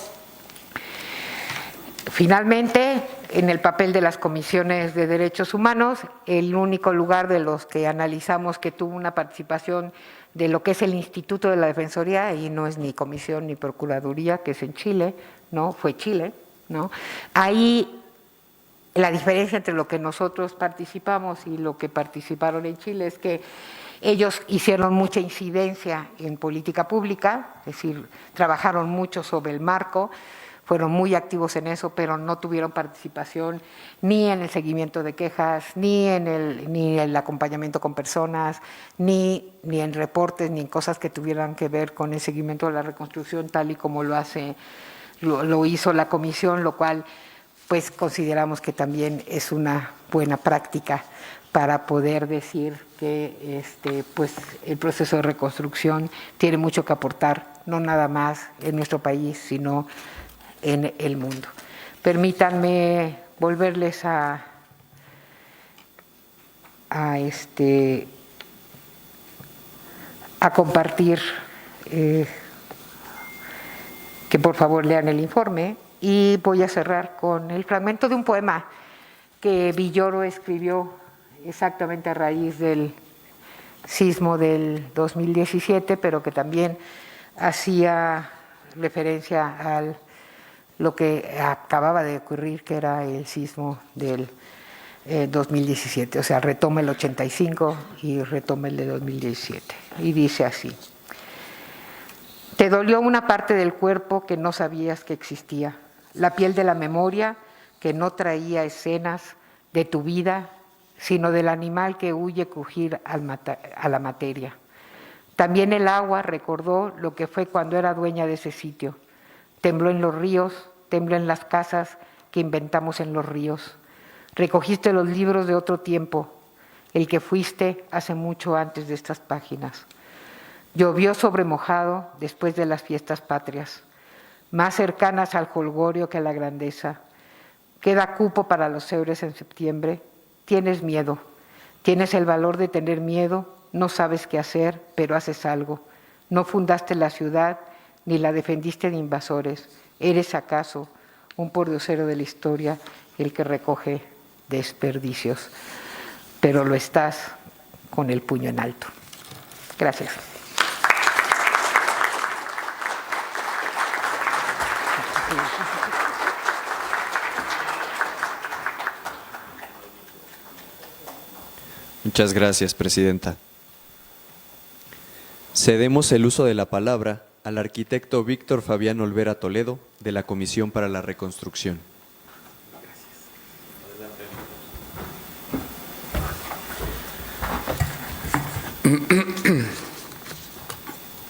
Finalmente, en el papel de las comisiones de derechos humanos, el único lugar de los que analizamos que tuvo una participación de lo que es el Instituto de la Defensoría, y no es ni comisión ni procuraduría, que es en Chile, ¿no? Fue Chile, ¿no? Ahí la diferencia entre lo que nosotros participamos y lo que participaron en Chile es que ellos hicieron mucha incidencia en política pública, es decir, trabajaron mucho sobre el marco, fueron muy activos en eso, pero no tuvieron participación ni en el seguimiento de quejas, ni en el acompañamiento con personas, ni en reportes, ni en cosas que tuvieran que ver con el seguimiento de la reconstrucción, tal y como lo hizo la comisión, lo cual pues consideramos que también es una buena práctica para poder decir que pues el proceso de reconstrucción tiene mucho que aportar, no nada más en nuestro país, sino en el mundo. Permítanme volverles a compartir, que por favor lean el informe, y voy a cerrar con el fragmento de un poema que Villoro escribió exactamente a raíz del sismo del 2017, pero que también hacía referencia a lo que acababa de ocurrir, que era el sismo del 2017, o sea, retoma el 85 y retoma el de 2017, y dice así: te dolió una parte del cuerpo que no sabías que existía, la piel de la memoria que no traía escenas de tu vida, sino del animal que huye crujir a la materia. También el agua recordó lo que fue cuando era dueña de ese sitio. Tembló en los ríos, tembló en las casas que inventamos en los ríos. Recogiste los libros de otro tiempo, el que fuiste hace mucho antes de estas páginas. Llovió sobre mojado después de las fiestas patrias, más cercanas al jolgorio que a la grandeza. Queda cupo para los cebres en septiembre. Tienes miedo, tienes el valor de tener miedo, no sabes qué hacer, pero haces algo. No fundaste la ciudad ni la defendiste de invasores. ¿Eres acaso un pordiosero de la historia, el que recoge desperdicios? Pero lo estás con el puño en alto. Gracias. Muchas gracias, Presidenta. Cedemos el uso de la palabra al arquitecto Víctor Fabián Olvera Toledo, de la Comisión para la Reconstrucción.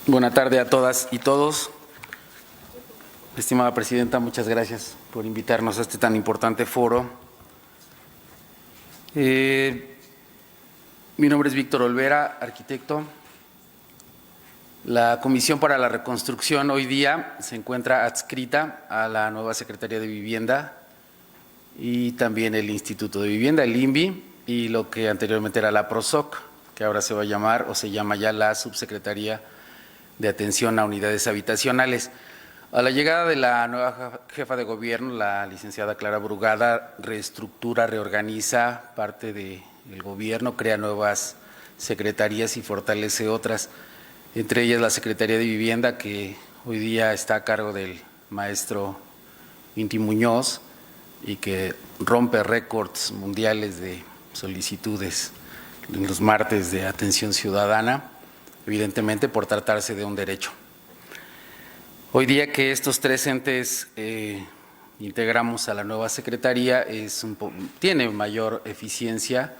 Buenas tardes a todas y todos. Estimada Presidenta, muchas gracias por invitarnos a este tan importante foro. Mi nombre es Víctor Olvera, arquitecto. La Comisión para la Reconstrucción hoy día se encuentra adscrita a la nueva Secretaría de Vivienda y también el Instituto de Vivienda, el INVI, y lo que anteriormente era la PROSOC, que ahora se va a llamar o se llama ya la Subsecretaría de Atención a Unidades Habitacionales. A la llegada de la nueva jefa de gobierno, la licenciada Clara Brugada, reestructura, reorganiza parte del gobierno, crea nuevas secretarías y fortalece otras, entre ellas la Secretaría de Vivienda, que hoy día está a cargo del maestro Inti Muñoz y que rompe récords mundiales de solicitudes en los martes de atención ciudadana, evidentemente por tratarse de un derecho. Hoy día que estos tres entes integramos a la nueva Secretaría, tiene mayor eficiencia,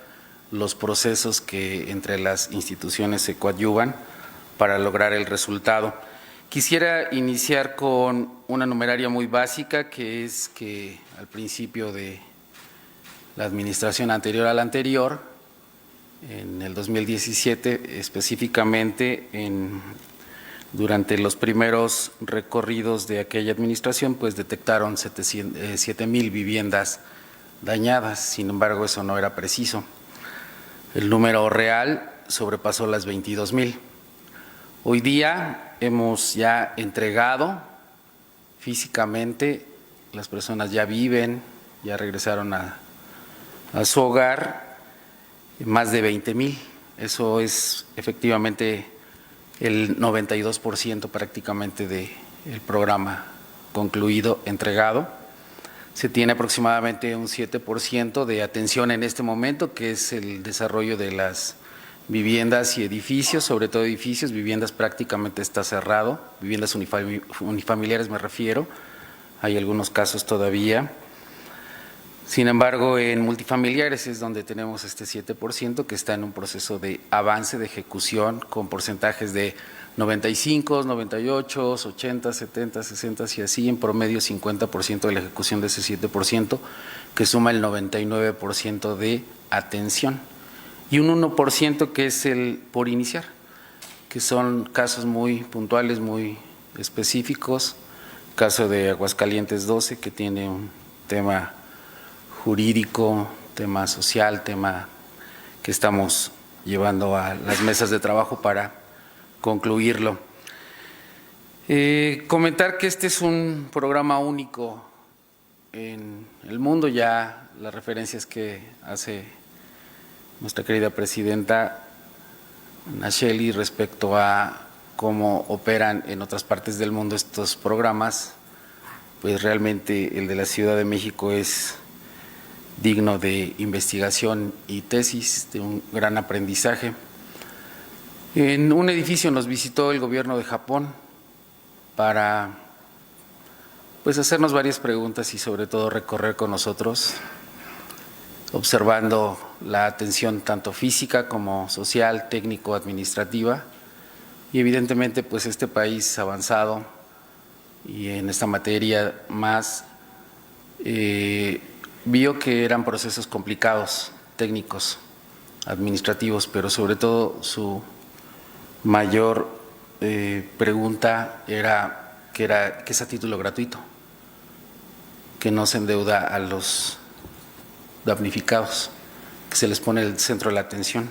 los procesos que entre las instituciones se coadyuvan para lograr el resultado. Quisiera iniciar con una numeraria muy básica, que es que al principio de la administración anterior a la anterior, en el 2017 específicamente, durante los primeros recorridos de aquella administración, pues detectaron 7,000 viviendas dañadas. Sin embargo, eso no era preciso. El número real sobrepasó las 22,000. Hoy día hemos ya entregado físicamente, las personas ya viven, ya regresaron a su hogar, más de 20,000. Eso es efectivamente el 92% prácticamente del programa concluido, entregado. Se tiene aproximadamente un 7% de atención en este momento, que es el desarrollo de las viviendas y edificios, sobre todo edificios. Viviendas prácticamente está cerrado, viviendas unifamiliares me refiero, hay algunos casos todavía. Sin embargo, en multifamiliares es donde tenemos este 7% que está en un proceso de avance, de ejecución, con porcentajes de 95, 98, 80, 70, 60 y así, en promedio 50% de la ejecución de ese 7%, que suma el 99% de atención. Y un 1% que es el por iniciar, que son casos muy puntuales, muy específicos. Caso de Aguascalientes 12, que tiene un tema jurídico, tema social, tema que estamos llevando a las mesas de trabajo para concluirlo. Comentar que este es un programa único en el mundo. Ya las referencias que hace nuestra querida presidenta Nacheli respecto a cómo operan en otras partes del mundo estos programas, pues realmente el de la Ciudad de México es digno de investigación y tesis, de un gran aprendizaje. En un edificio nos visitó el gobierno de Japón para pues hacernos varias preguntas y sobre todo recorrer con nosotros, observando la atención tanto física como social, técnico, administrativa, y evidentemente pues este país avanzado y en esta materia más vio que eran procesos complicados, técnicos, administrativos, pero sobre todo su mayor pregunta era que es a título gratuito, que no se endeuda a los damnificados, que se les pone el centro de la atención.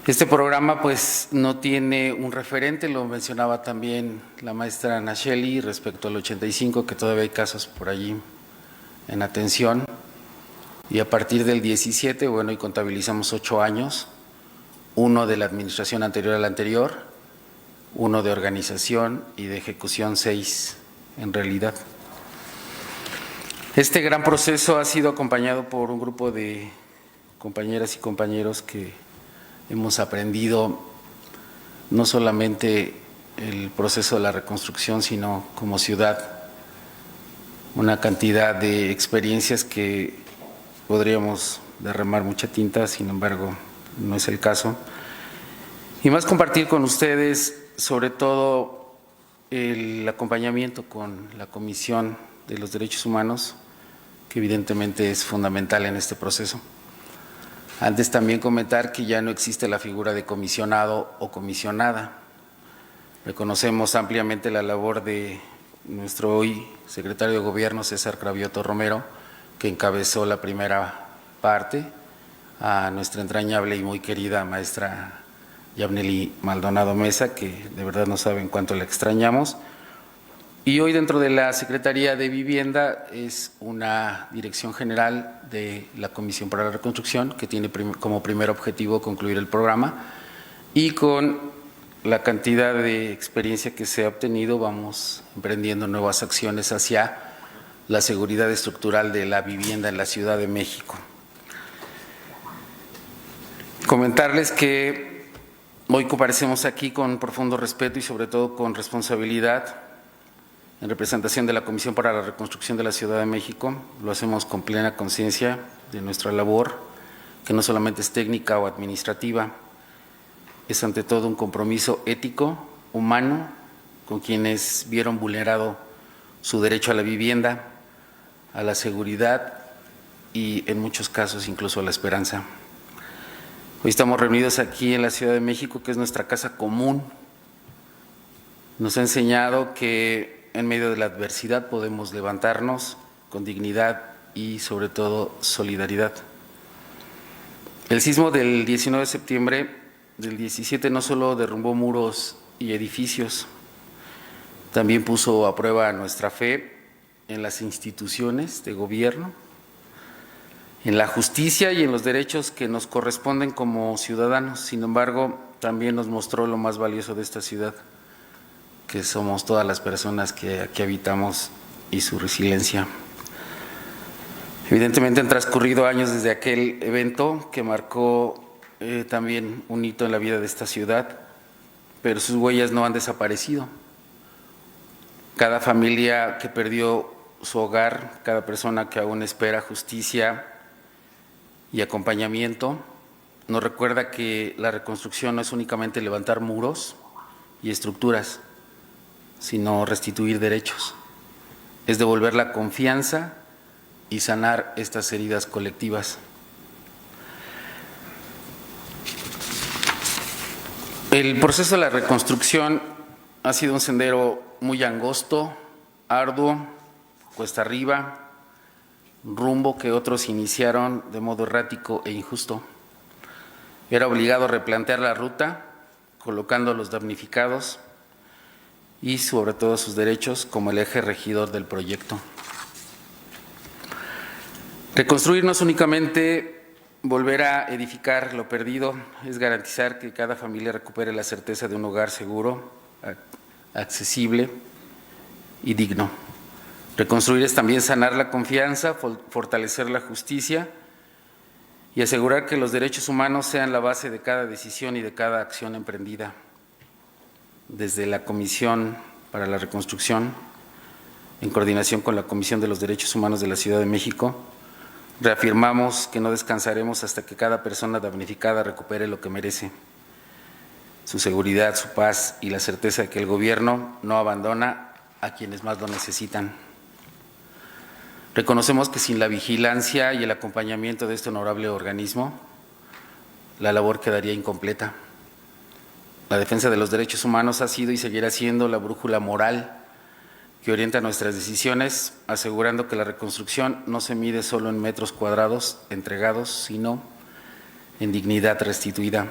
Este programa pues no tiene un referente, lo mencionaba también la maestra Nacheli respecto al 85, que todavía hay casos por allí en atención, y a partir del 17, bueno, y contabilizamos 8 años, uno de la administración anterior a la anterior, uno de organización y de ejecución 6 en realidad. Este gran proceso ha sido acompañado por un grupo de compañeras y compañeros que hemos aprendido no solamente el proceso de la reconstrucción, sino como ciudad, una cantidad de experiencias que podríamos derramar mucha tinta, sin embargo, no es el caso. Y más compartir con ustedes, sobre todo, el acompañamiento con la Comisión de los Derechos Humanos, que evidentemente es fundamental en este proceso. Antes también comentar que ya no existe la figura de comisionado o comisionada. Reconocemos ampliamente la labor de nuestro hoy secretario de Gobierno, César Cravioto Romero, que encabezó la primera parte, a nuestra entrañable y muy querida maestra Yabneli Maldonado Mesa, que de verdad no saben cuánto la extrañamos. Y hoy dentro de la Secretaría de Vivienda es una dirección general de la Comisión para la Reconstrucción, que tiene como primer objetivo concluir el programa, y con la cantidad de experiencia que se ha obtenido vamos emprendiendo nuevas acciones hacia la seguridad estructural de la vivienda en la Ciudad de México. Comentarles que hoy comparecemos aquí con profundo respeto y sobre todo con responsabilidad en representación de la Comisión para la Reconstrucción de la Ciudad de México. Lo hacemos con plena conciencia de nuestra labor, que no solamente es técnica o administrativa, es ante todo un compromiso ético, humano, con quienes vieron vulnerado su derecho a la vivienda, a la seguridad y en muchos casos incluso a la esperanza. Hoy estamos reunidos aquí en la Ciudad de México, que es nuestra casa común. Nos ha enseñado que en medio de la adversidad podemos levantarnos con dignidad y sobre todo solidaridad. El sismo del 19 de septiembre del 17 no solo derrumbó muros y edificios, también puso a prueba nuestra fe en las instituciones de gobierno, en la justicia y en los derechos que nos corresponden como ciudadanos. Sin embargo, también nos mostró lo más valioso de esta ciudad, que somos todas las personas que aquí habitamos y su resiliencia. Evidentemente han transcurrido años desde aquel evento que marcó también un hito en la vida de esta ciudad, pero sus huellas no han desaparecido. Cada familia que perdió su hogar, cada persona que aún espera justicia y acompañamiento, nos recuerda que la reconstrucción no es únicamente levantar muros y estructuras, sino restituir derechos. Es devolver la confianza y sanar estas heridas colectivas. El proceso de la reconstrucción ha sido un sendero muy angosto, arduo, cuesta arriba, rumbo que otros iniciaron de modo errático e injusto. Era obligado a replantear la ruta, colocando a los damnificados y sobre todo sus derechos como el eje regidor del proyecto. Reconstruir no es únicamente volver a edificar lo perdido, es garantizar que cada familia recupere la certeza de un hogar seguro, accesible y digno. Reconstruir es también sanar la confianza, fortalecer la justicia y asegurar que los derechos humanos sean la base de cada decisión y de cada acción emprendida. Desde la Comisión para la Reconstrucción, en coordinación con la Comisión de los Derechos Humanos de la Ciudad de México, reafirmamos que no descansaremos hasta que cada persona damnificada recupere lo que merece: su seguridad, su paz y la certeza de que el gobierno no abandona a quienes más lo necesitan. Reconocemos que sin la vigilancia y el acompañamiento de este honorable organismo, la labor quedaría incompleta. La defensa de los derechos humanos ha sido y seguirá siendo la brújula moral que orienta nuestras decisiones, asegurando que la reconstrucción no se mide solo en metros cuadrados entregados, sino en dignidad restituida.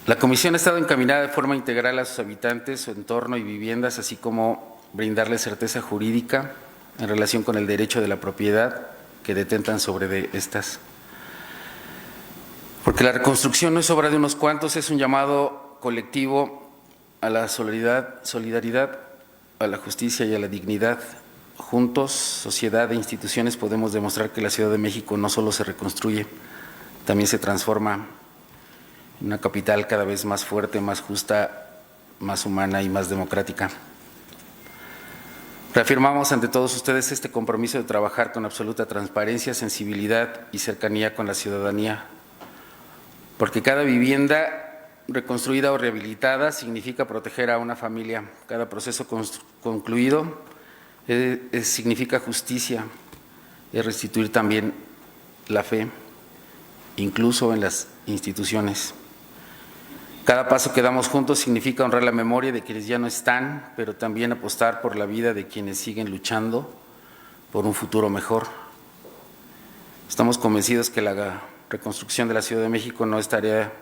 La Comisión ha estado encaminada de forma integral a sus habitantes, su entorno y viviendas, así como brindarles certeza jurídica en relación con el derecho de la propiedad que detentan sobre estas. Porque la reconstrucción no es obra de unos cuantos, es un llamado colectivo a la solidaridad, a la justicia y a la dignidad. Juntos, sociedad e instituciones, podemos demostrar que la Ciudad de México no solo se reconstruye, también se transforma en una capital cada vez más fuerte, más justa, más humana y más democrática. Reafirmamos ante todos ustedes este compromiso de trabajar con absoluta transparencia, sensibilidad y cercanía con la ciudadanía, porque cada vivienda reconstruida o rehabilitada significa proteger a una familia. Cada proceso concluido significa justicia, es restituir también la fe, incluso en las instituciones. Cada paso que damos juntos significa honrar la memoria de quienes ya no están, pero también apostar por la vida de quienes siguen luchando por un futuro mejor. Estamos convencidos que la reconstrucción de la Ciudad de México no es tarea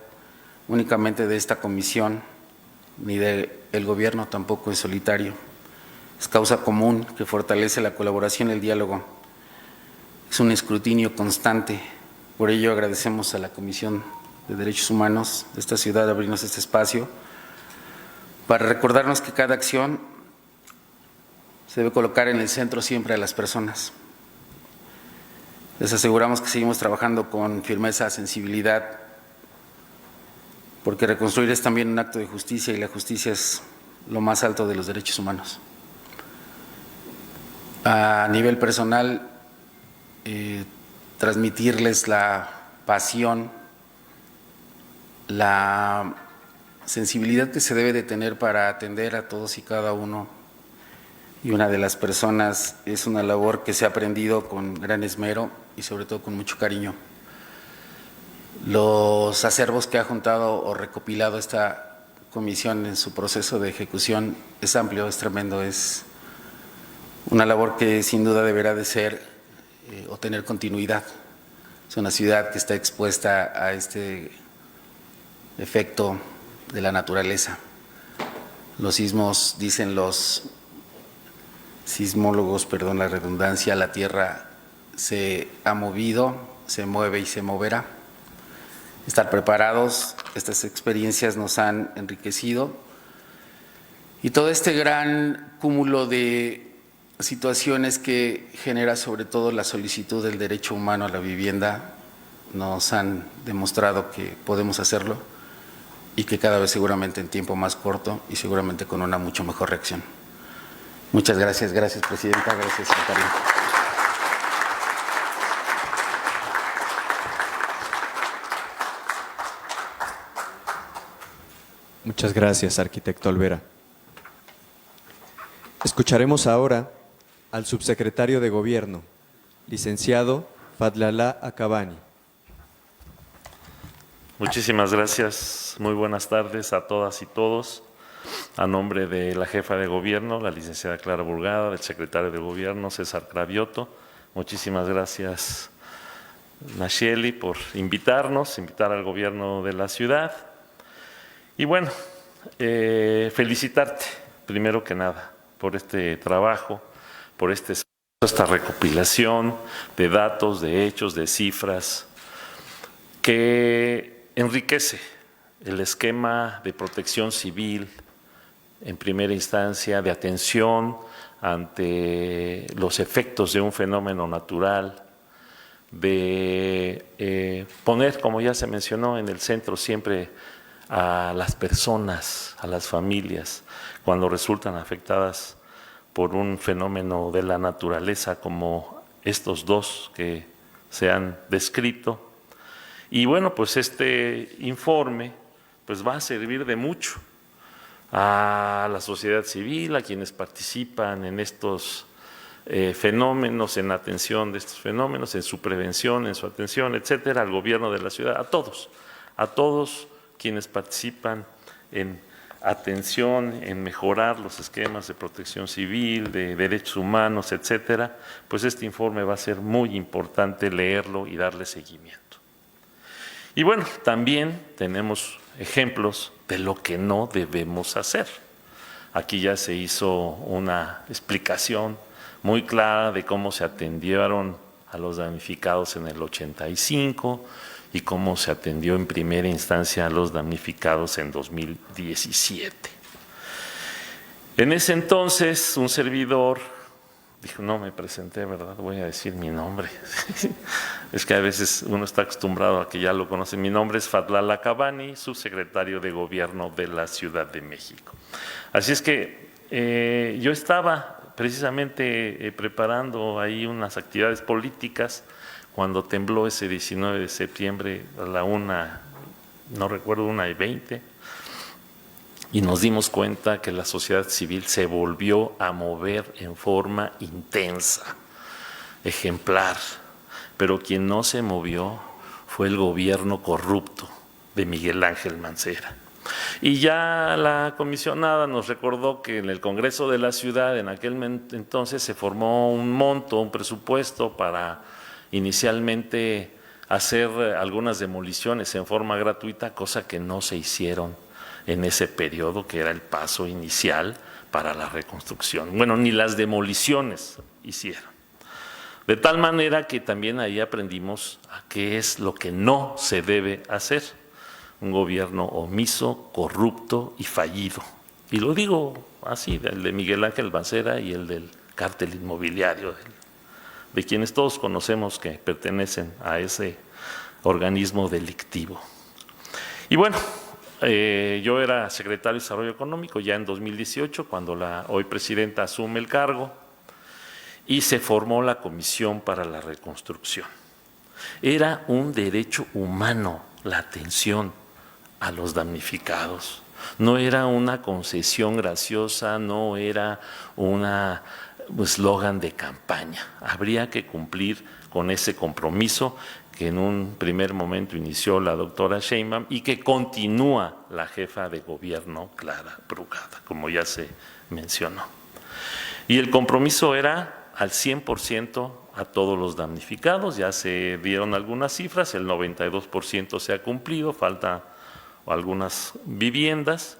únicamente de esta comisión, ni del gobierno tampoco en solitario. Es causa común que fortalece la colaboración y el diálogo. Es un escrutinio constante. Por ello agradecemos a la Comisión de Derechos Humanos de esta ciudad abrirnos este espacio para recordarnos que cada acción se debe colocar en el centro siempre a las personas. Les aseguramos que seguimos trabajando con firmeza, sensibilidad, porque reconstruir es también un acto de justicia y la justicia es lo más alto de los derechos humanos. A nivel personal, transmitirles la pasión, la sensibilidad que se debe de tener para atender a todos y cada uno. Y una de las personas es una labor que se ha aprendido con gran esmero y sobre todo con mucho cariño. Los acervos que ha juntado o recopilado esta comisión en su proceso de ejecución es amplio, es tremendo, es una labor que sin duda deberá de ser o tener continuidad. Es una ciudad que está expuesta a este efecto de la naturaleza. Los sismos, dicen los sismólogos, perdón la redundancia, la tierra se ha movido, se mueve y se moverá. Estar preparados, estas experiencias nos han enriquecido y todo este gran cúmulo de situaciones que genera sobre todo la solicitud del derecho humano a la vivienda nos han demostrado que podemos hacerlo y que cada vez seguramente en tiempo más corto y seguramente con una mucho mejor reacción. Muchas gracias, gracias Presidenta, gracias Secretario. Muchas gracias, arquitecto Olvera. Escucharemos ahora al subsecretario de Gobierno, licenciado Fadlalá Akabani. Muchísimas gracias. Muy buenas tardes a todas y todos. A nombre de la jefa de Gobierno, la licenciada Clara Burgada, del secretario de Gobierno, César Cravioto, muchísimas gracias, Nacheli, por invitar al Gobierno de la ciudad. Y bueno, felicitarte, primero que nada, por este trabajo, por esta recopilación de datos, de hechos, de cifras, que enriquece el esquema de protección civil en primera instancia, de atención ante los efectos de un fenómeno natural, de poner, como ya se mencionó, en el centro siempre a las personas, a las familias, cuando resultan afectadas por un fenómeno de la naturaleza como estos dos que se han descrito. Y bueno, pues este informe pues va a servir de mucho a la sociedad civil, a quienes participan en estos fenómenos, en atención de estos fenómenos, en su prevención, en su atención, etcétera, al gobierno de la ciudad, a todos quienes participan en atención, en mejorar los esquemas de protección civil, de derechos humanos, etcétera, pues este informe va a ser muy importante leerlo y darle seguimiento. Y bueno, también tenemos ejemplos de lo que no debemos hacer. Aquí ya se hizo una explicación muy clara de cómo se atendieron a los damnificados en el 85 y cómo se atendió en primera instancia a los damnificados en 2017. En ese entonces, un servidor dijo, no me presenté, ¿verdad? Voy a decir mi nombre. Es que a veces uno está acostumbrado a que ya lo conocen. Mi nombre es Fadlalá Akabani, subsecretario de Gobierno de la Ciudad de México. Así es que yo estaba precisamente preparando ahí unas actividades políticas cuando tembló ese 19 de septiembre a la 1, no recuerdo, 1:20, y nos dimos cuenta que la sociedad civil se volvió a mover en forma intensa, ejemplar, pero quien no se movió fue el gobierno corrupto de Miguel Ángel Mancera. Y ya la comisionada nos recordó que en el Congreso de la Ciudad en aquel entonces se formó un monto, un presupuesto para inicialmente hacer algunas demoliciones en forma gratuita, cosa que no se hicieron en ese periodo, que era el paso inicial para la reconstrucción. Bueno, ni las demoliciones hicieron. De tal manera que también ahí aprendimos a qué es lo que no se debe hacer. Un gobierno omiso, corrupto y fallido. Y lo digo así, el de Miguel Ángel Mancera y el del cártel inmobiliario, de quienes todos conocemos que pertenecen a ese organismo delictivo. Y bueno, yo era secretario de Desarrollo Económico ya en 2018, cuando la hoy presidenta asume el cargo, y se formó la Comisión para la Reconstrucción. Era un derecho humano la atención a los damnificados. No era una concesión graciosa, no era un eslogan de campaña. Habría que cumplir con ese compromiso que en un primer momento inició la doctora Sheinbaum y que continúa la jefa de gobierno, Clara Brugada, como ya se mencionó. Y el compromiso era al 100% a todos los damnificados. Ya se dieron algunas cifras, el 92% se ha cumplido, falta algunas viviendas.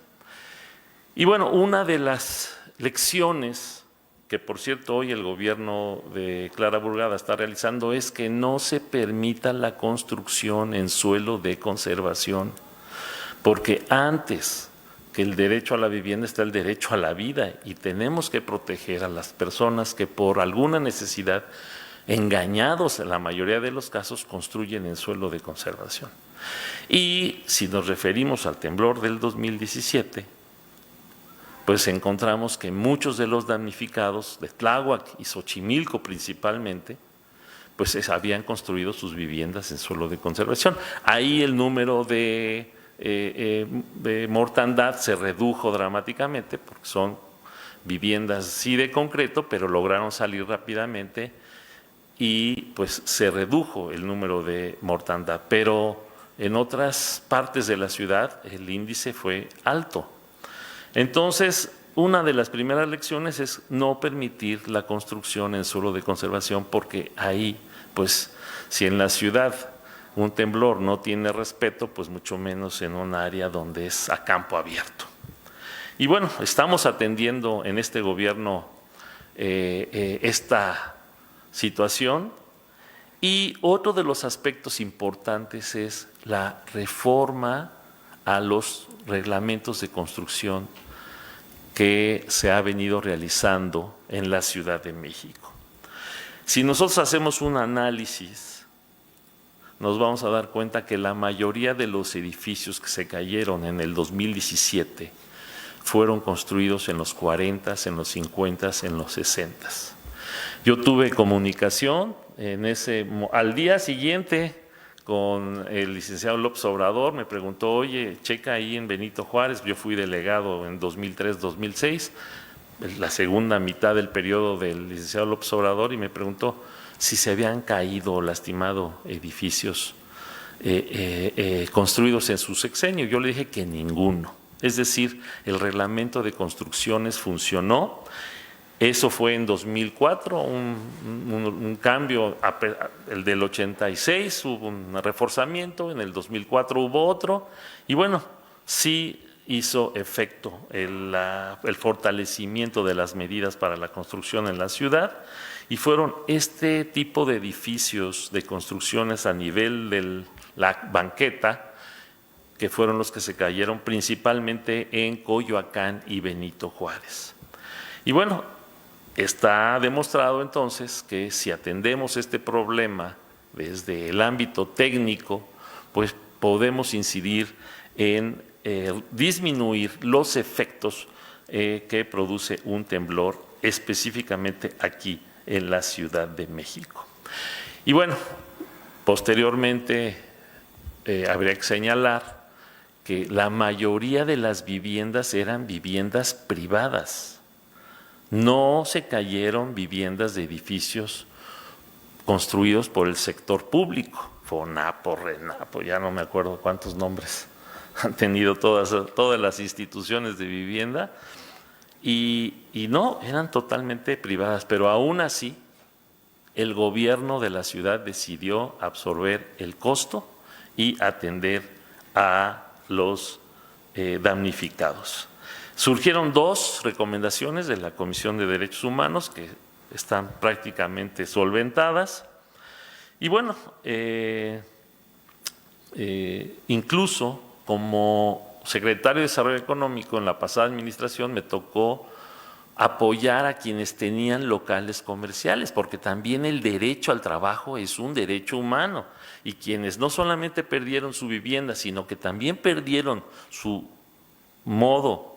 Y bueno, una de las lecciones que, por cierto, hoy el gobierno de Clara Brugada está realizando es que no se permita la construcción en suelo de conservación, porque antes que el derecho a la vivienda está el derecho a la vida y tenemos que proteger a las personas que por alguna necesidad, engañados en la mayoría de los casos, construyen en suelo de conservación. Y si nos referimos al temblor del 2017, pues encontramos que muchos de los damnificados de Tláhuac y Xochimilco principalmente, pues habían construido sus viviendas en suelo de conservación. Ahí el número de mortandad se redujo dramáticamente porque son viviendas sí de concreto, pero lograron salir rápidamente y pues se redujo el número de mortandad. Pero en otras partes de la ciudad el índice fue alto. Entonces, una de las primeras lecciones es no permitir la construcción en suelo de conservación, porque ahí, pues, si en la ciudad un temblor no tiene respeto, pues mucho menos en un área donde es a campo abierto. Y bueno, estamos atendiendo en este gobierno esta situación. Y otro de los aspectos importantes es la reforma a los reglamentos de construcción que se ha venido realizando en la Ciudad de México. Si nosotros hacemos un análisis, nos vamos a dar cuenta que la mayoría de los edificios que se cayeron en el 2017 fueron construidos en los 40, en los 50, en los 60. Yo tuve comunicación al día siguiente con el licenciado López Obrador, me preguntó, oye, checa ahí en Benito Juárez, yo fui delegado en 2003-2006, la segunda mitad del periodo del licenciado López Obrador, y me preguntó si se habían caído o lastimado edificios construidos en su sexenio. Yo le dije que ninguno, es decir, el reglamento de construcciones funcionó. Eso fue en 2004, un cambio, el del 86 hubo un reforzamiento, en el 2004 hubo otro, y bueno, sí hizo efecto el fortalecimiento de las medidas para la construcción en la ciudad, y fueron este tipo de edificios de construcciones a nivel de la banqueta, que fueron los que se cayeron principalmente en Coyoacán y Benito Juárez. Y bueno, está demostrado entonces que si atendemos este problema desde el ámbito técnico, pues podemos incidir en disminuir los efectos que produce un temblor, específicamente aquí en la Ciudad de México. Y bueno, posteriormente habría que señalar que la mayoría de las viviendas eran viviendas privadas. No se cayeron viviendas de edificios construidos por el sector público, Fonapo, Renapo, ya no me acuerdo cuántos nombres han tenido todas las instituciones de vivienda, y no, eran totalmente privadas, pero aún así el gobierno de la ciudad decidió absorber el costo y atender a los damnificados. Surgieron dos recomendaciones de la Comisión de Derechos Humanos que están prácticamente solventadas. Y bueno, incluso como secretario de Desarrollo Económico en la pasada administración me tocó apoyar a quienes tenían locales comerciales, porque también el derecho al trabajo es un derecho humano, y quienes no solamente perdieron su vivienda, sino que también perdieron su modo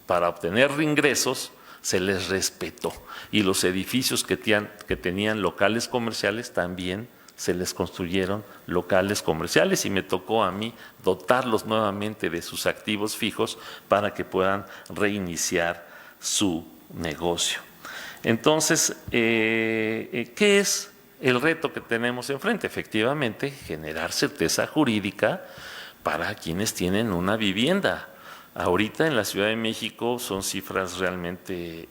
para obtener ingresos, se les respetó. Y los edificios que tenían locales comerciales también se les construyeron locales comerciales y me tocó a mí dotarlos nuevamente de sus activos fijos para que puedan reiniciar su negocio. Entonces, ¿qué es el reto que tenemos enfrente? Efectivamente, generar certeza jurídica para quienes tienen una vivienda. Ahorita en la Ciudad de México son cifras realmente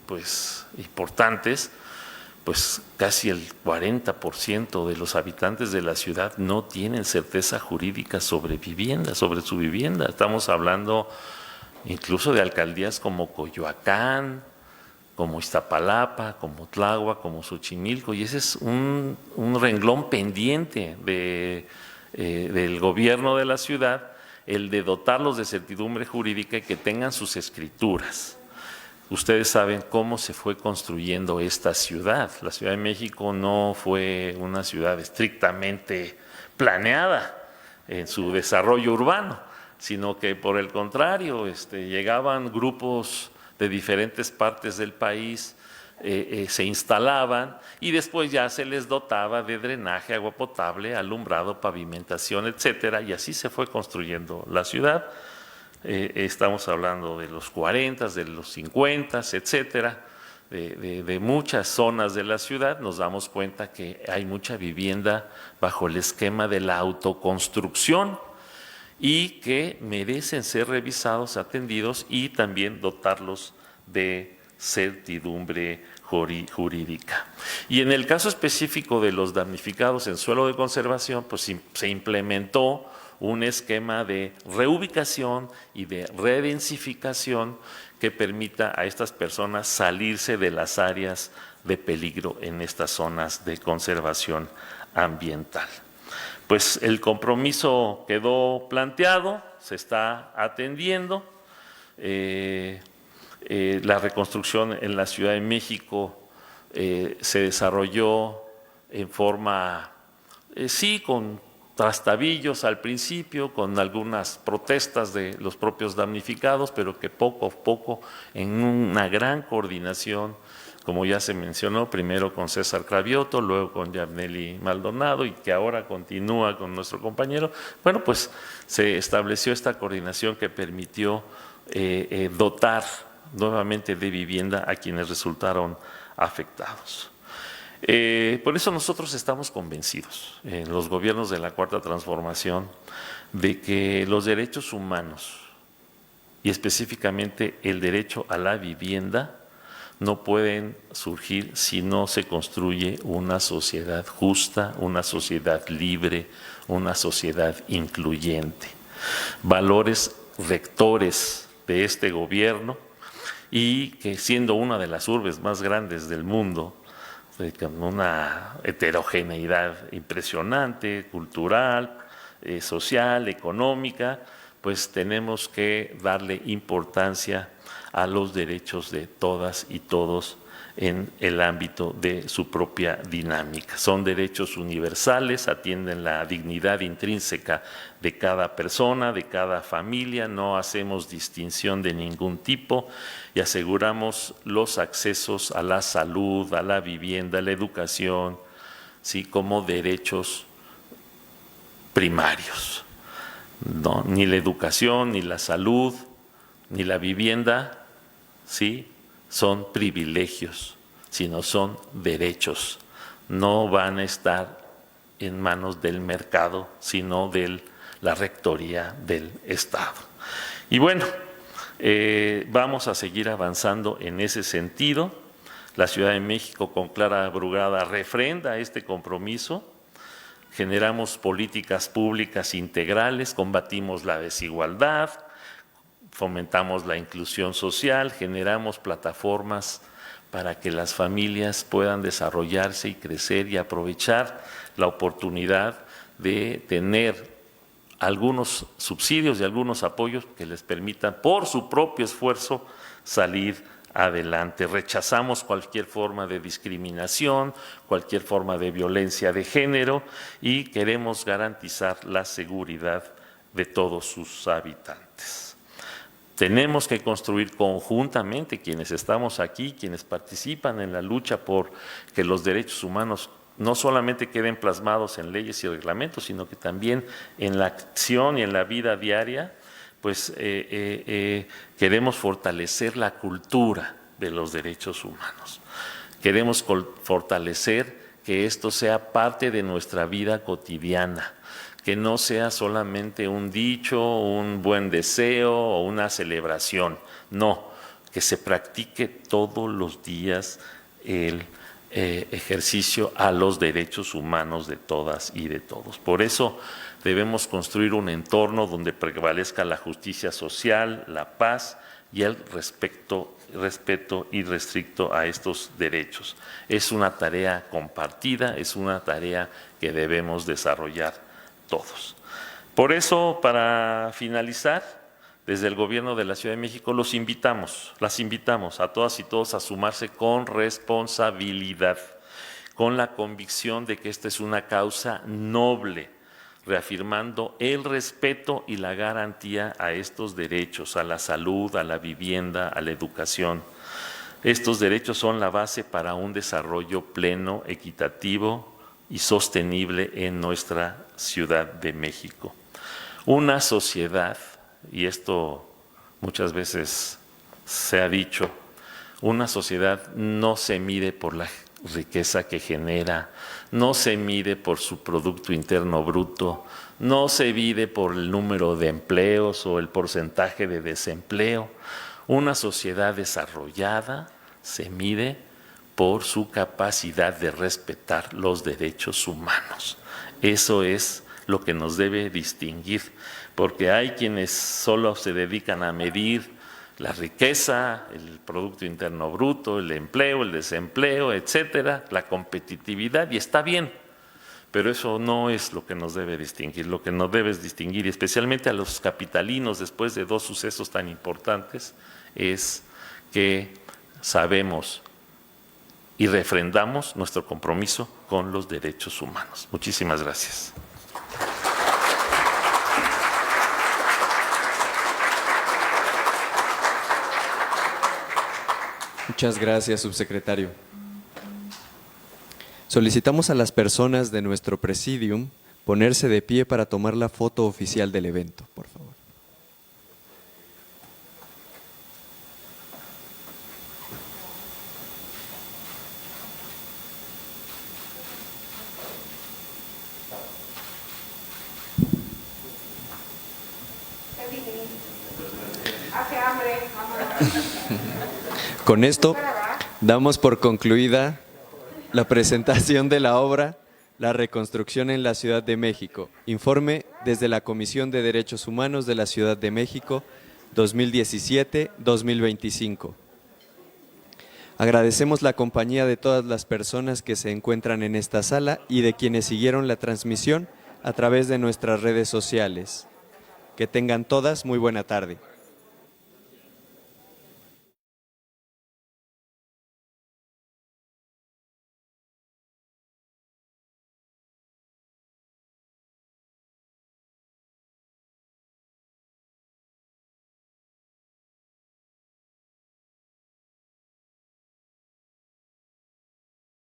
pues importantes, pues casi el 40% de los habitantes de la ciudad no tienen certeza jurídica sobre vivienda, sobre su vivienda. Estamos hablando incluso de alcaldías como Coyoacán, como Iztapalapa, como Tláhuac, como Xochimilco, y ese es un renglón pendiente del gobierno de la ciudad, el de dotarlos de certidumbre jurídica y que tengan sus escrituras. Ustedes saben cómo se fue construyendo esta ciudad. La Ciudad de México no fue una ciudad estrictamente planeada en su desarrollo urbano, sino que por el contrario, llegaban grupos de diferentes partes del país, se instalaban y después ya se les dotaba de drenaje, agua potable, alumbrado, pavimentación, etcétera, y así se fue construyendo la ciudad. Estamos hablando de los 40, de los 50, etcétera, de muchas zonas de la ciudad. Nos damos cuenta que hay mucha vivienda bajo el esquema de la autoconstrucción y que merecen ser revisados, atendidos y también dotarlos de certidumbre jurídica. Y en el caso específico de los damnificados en suelo de conservación, pues se implementó un esquema de reubicación y de redensificación que permita a estas personas salirse de las áreas de peligro en estas zonas de conservación ambiental. Pues el compromiso quedó planteado, se está atendiendo. La reconstrucción en la Ciudad de México se desarrolló en forma, sí, con trastabillos al principio, con algunas protestas de los propios damnificados, pero que poco a poco, en una gran coordinación, como ya se mencionó, primero con César Cravioto, luego con Yabneli Maldonado y que ahora continúa con nuestro compañero, bueno, pues se estableció esta coordinación que permitió dotar nuevamente de vivienda a quienes resultaron afectados. Por eso nosotros estamos convencidos, en los gobiernos de la Cuarta Transformación, de que los derechos humanos y específicamente el derecho a la vivienda no pueden surgir si no se construye una sociedad justa, una sociedad libre, una sociedad incluyente. Valores rectores de este gobierno y que siendo una de las urbes más grandes del mundo, con una heterogeneidad impresionante, cultural, social, económica, pues tenemos que darle importancia a los derechos de todas y todos en el ámbito de su propia dinámica. Son derechos universales, atienden la dignidad intrínseca de cada persona, de cada familia, no hacemos distinción de ningún tipo y aseguramos los accesos a la salud, a la vivienda, a la educación, ¿sí?, como derechos primarios. No, ni la educación, ni la salud, ni la vivienda, ¿sí?, son privilegios, sino son derechos. No van a estar en manos del mercado, sino de la rectoría del Estado. Y bueno, vamos a seguir avanzando en ese sentido. La Ciudad de México, con Clara Brugada, refrenda este compromiso. Generamos políticas públicas integrales, combatimos la desigualdad, fomentamos la inclusión social, generamos plataformas para que las familias puedan desarrollarse y crecer y aprovechar la oportunidad de tener algunos subsidios y algunos apoyos que les permitan por su propio esfuerzo salir adelante. Rechazamos cualquier forma de discriminación, cualquier forma de violencia de género y queremos garantizar la seguridad de todos sus habitantes. Tenemos que construir conjuntamente, quienes estamos aquí, quienes participan en la lucha por que los derechos humanos no solamente queden plasmados en leyes y reglamentos, sino que también en la acción y en la vida diaria, pues queremos fortalecer la cultura de los derechos humanos. Queremos fortalecer que esto sea parte de nuestra vida cotidiana, que no sea solamente un dicho, un buen deseo o una celebración. No, que se practique todos los días el ejercicio a los derechos humanos de todas y de todos. Por eso debemos construir un entorno donde prevalezca la justicia social, la paz y el respeto irrestricto a estos derechos. Es una tarea compartida, es una tarea que debemos desarrollar todos. Por eso, para finalizar, desde el Gobierno de la Ciudad de México las invitamos a todas y todos a sumarse con responsabilidad, con la convicción de que esta es una causa noble, reafirmando el respeto y la garantía a estos derechos, a la salud, a la vivienda, a la educación. Estos derechos son la base para un desarrollo pleno, equitativo y sostenible en nuestra Ciudad de México. Una sociedad, y esto muchas veces se ha dicho, una sociedad no se mide por la riqueza que genera, no se mide por su Producto Interno Bruto, no se mide por el número de empleos o el porcentaje de desempleo. Una sociedad desarrollada se mide por su capacidad de respetar los derechos humanos. Eso es lo que nos debe distinguir, porque hay quienes solo se dedican a medir la riqueza, el Producto Interno Bruto, el empleo, el desempleo, etcétera, la competitividad, y está bien, pero eso no es lo que nos debe distinguir. Lo que nos debe distinguir, y especialmente a los capitalinos después de dos sucesos tan importantes, es que sabemos y refrendamos nuestro compromiso con los derechos humanos. Muchísimas gracias. Muchas gracias, subsecretario. Solicitamos a las personas de nuestro presidium ponerse de pie para tomar la foto oficial del evento, por favor. Hace hambre, vámonos. Con esto damos por concluida la presentación de la obra La reconstrucción en la Ciudad de México. Informe desde la Comisión de Derechos Humanos de la Ciudad de México 2017-2025. Agradecemos la compañía de todas las personas que se encuentran en esta sala y de quienes siguieron la transmisión a través de nuestras redes sociales. Que tengan todas muy buena tarde.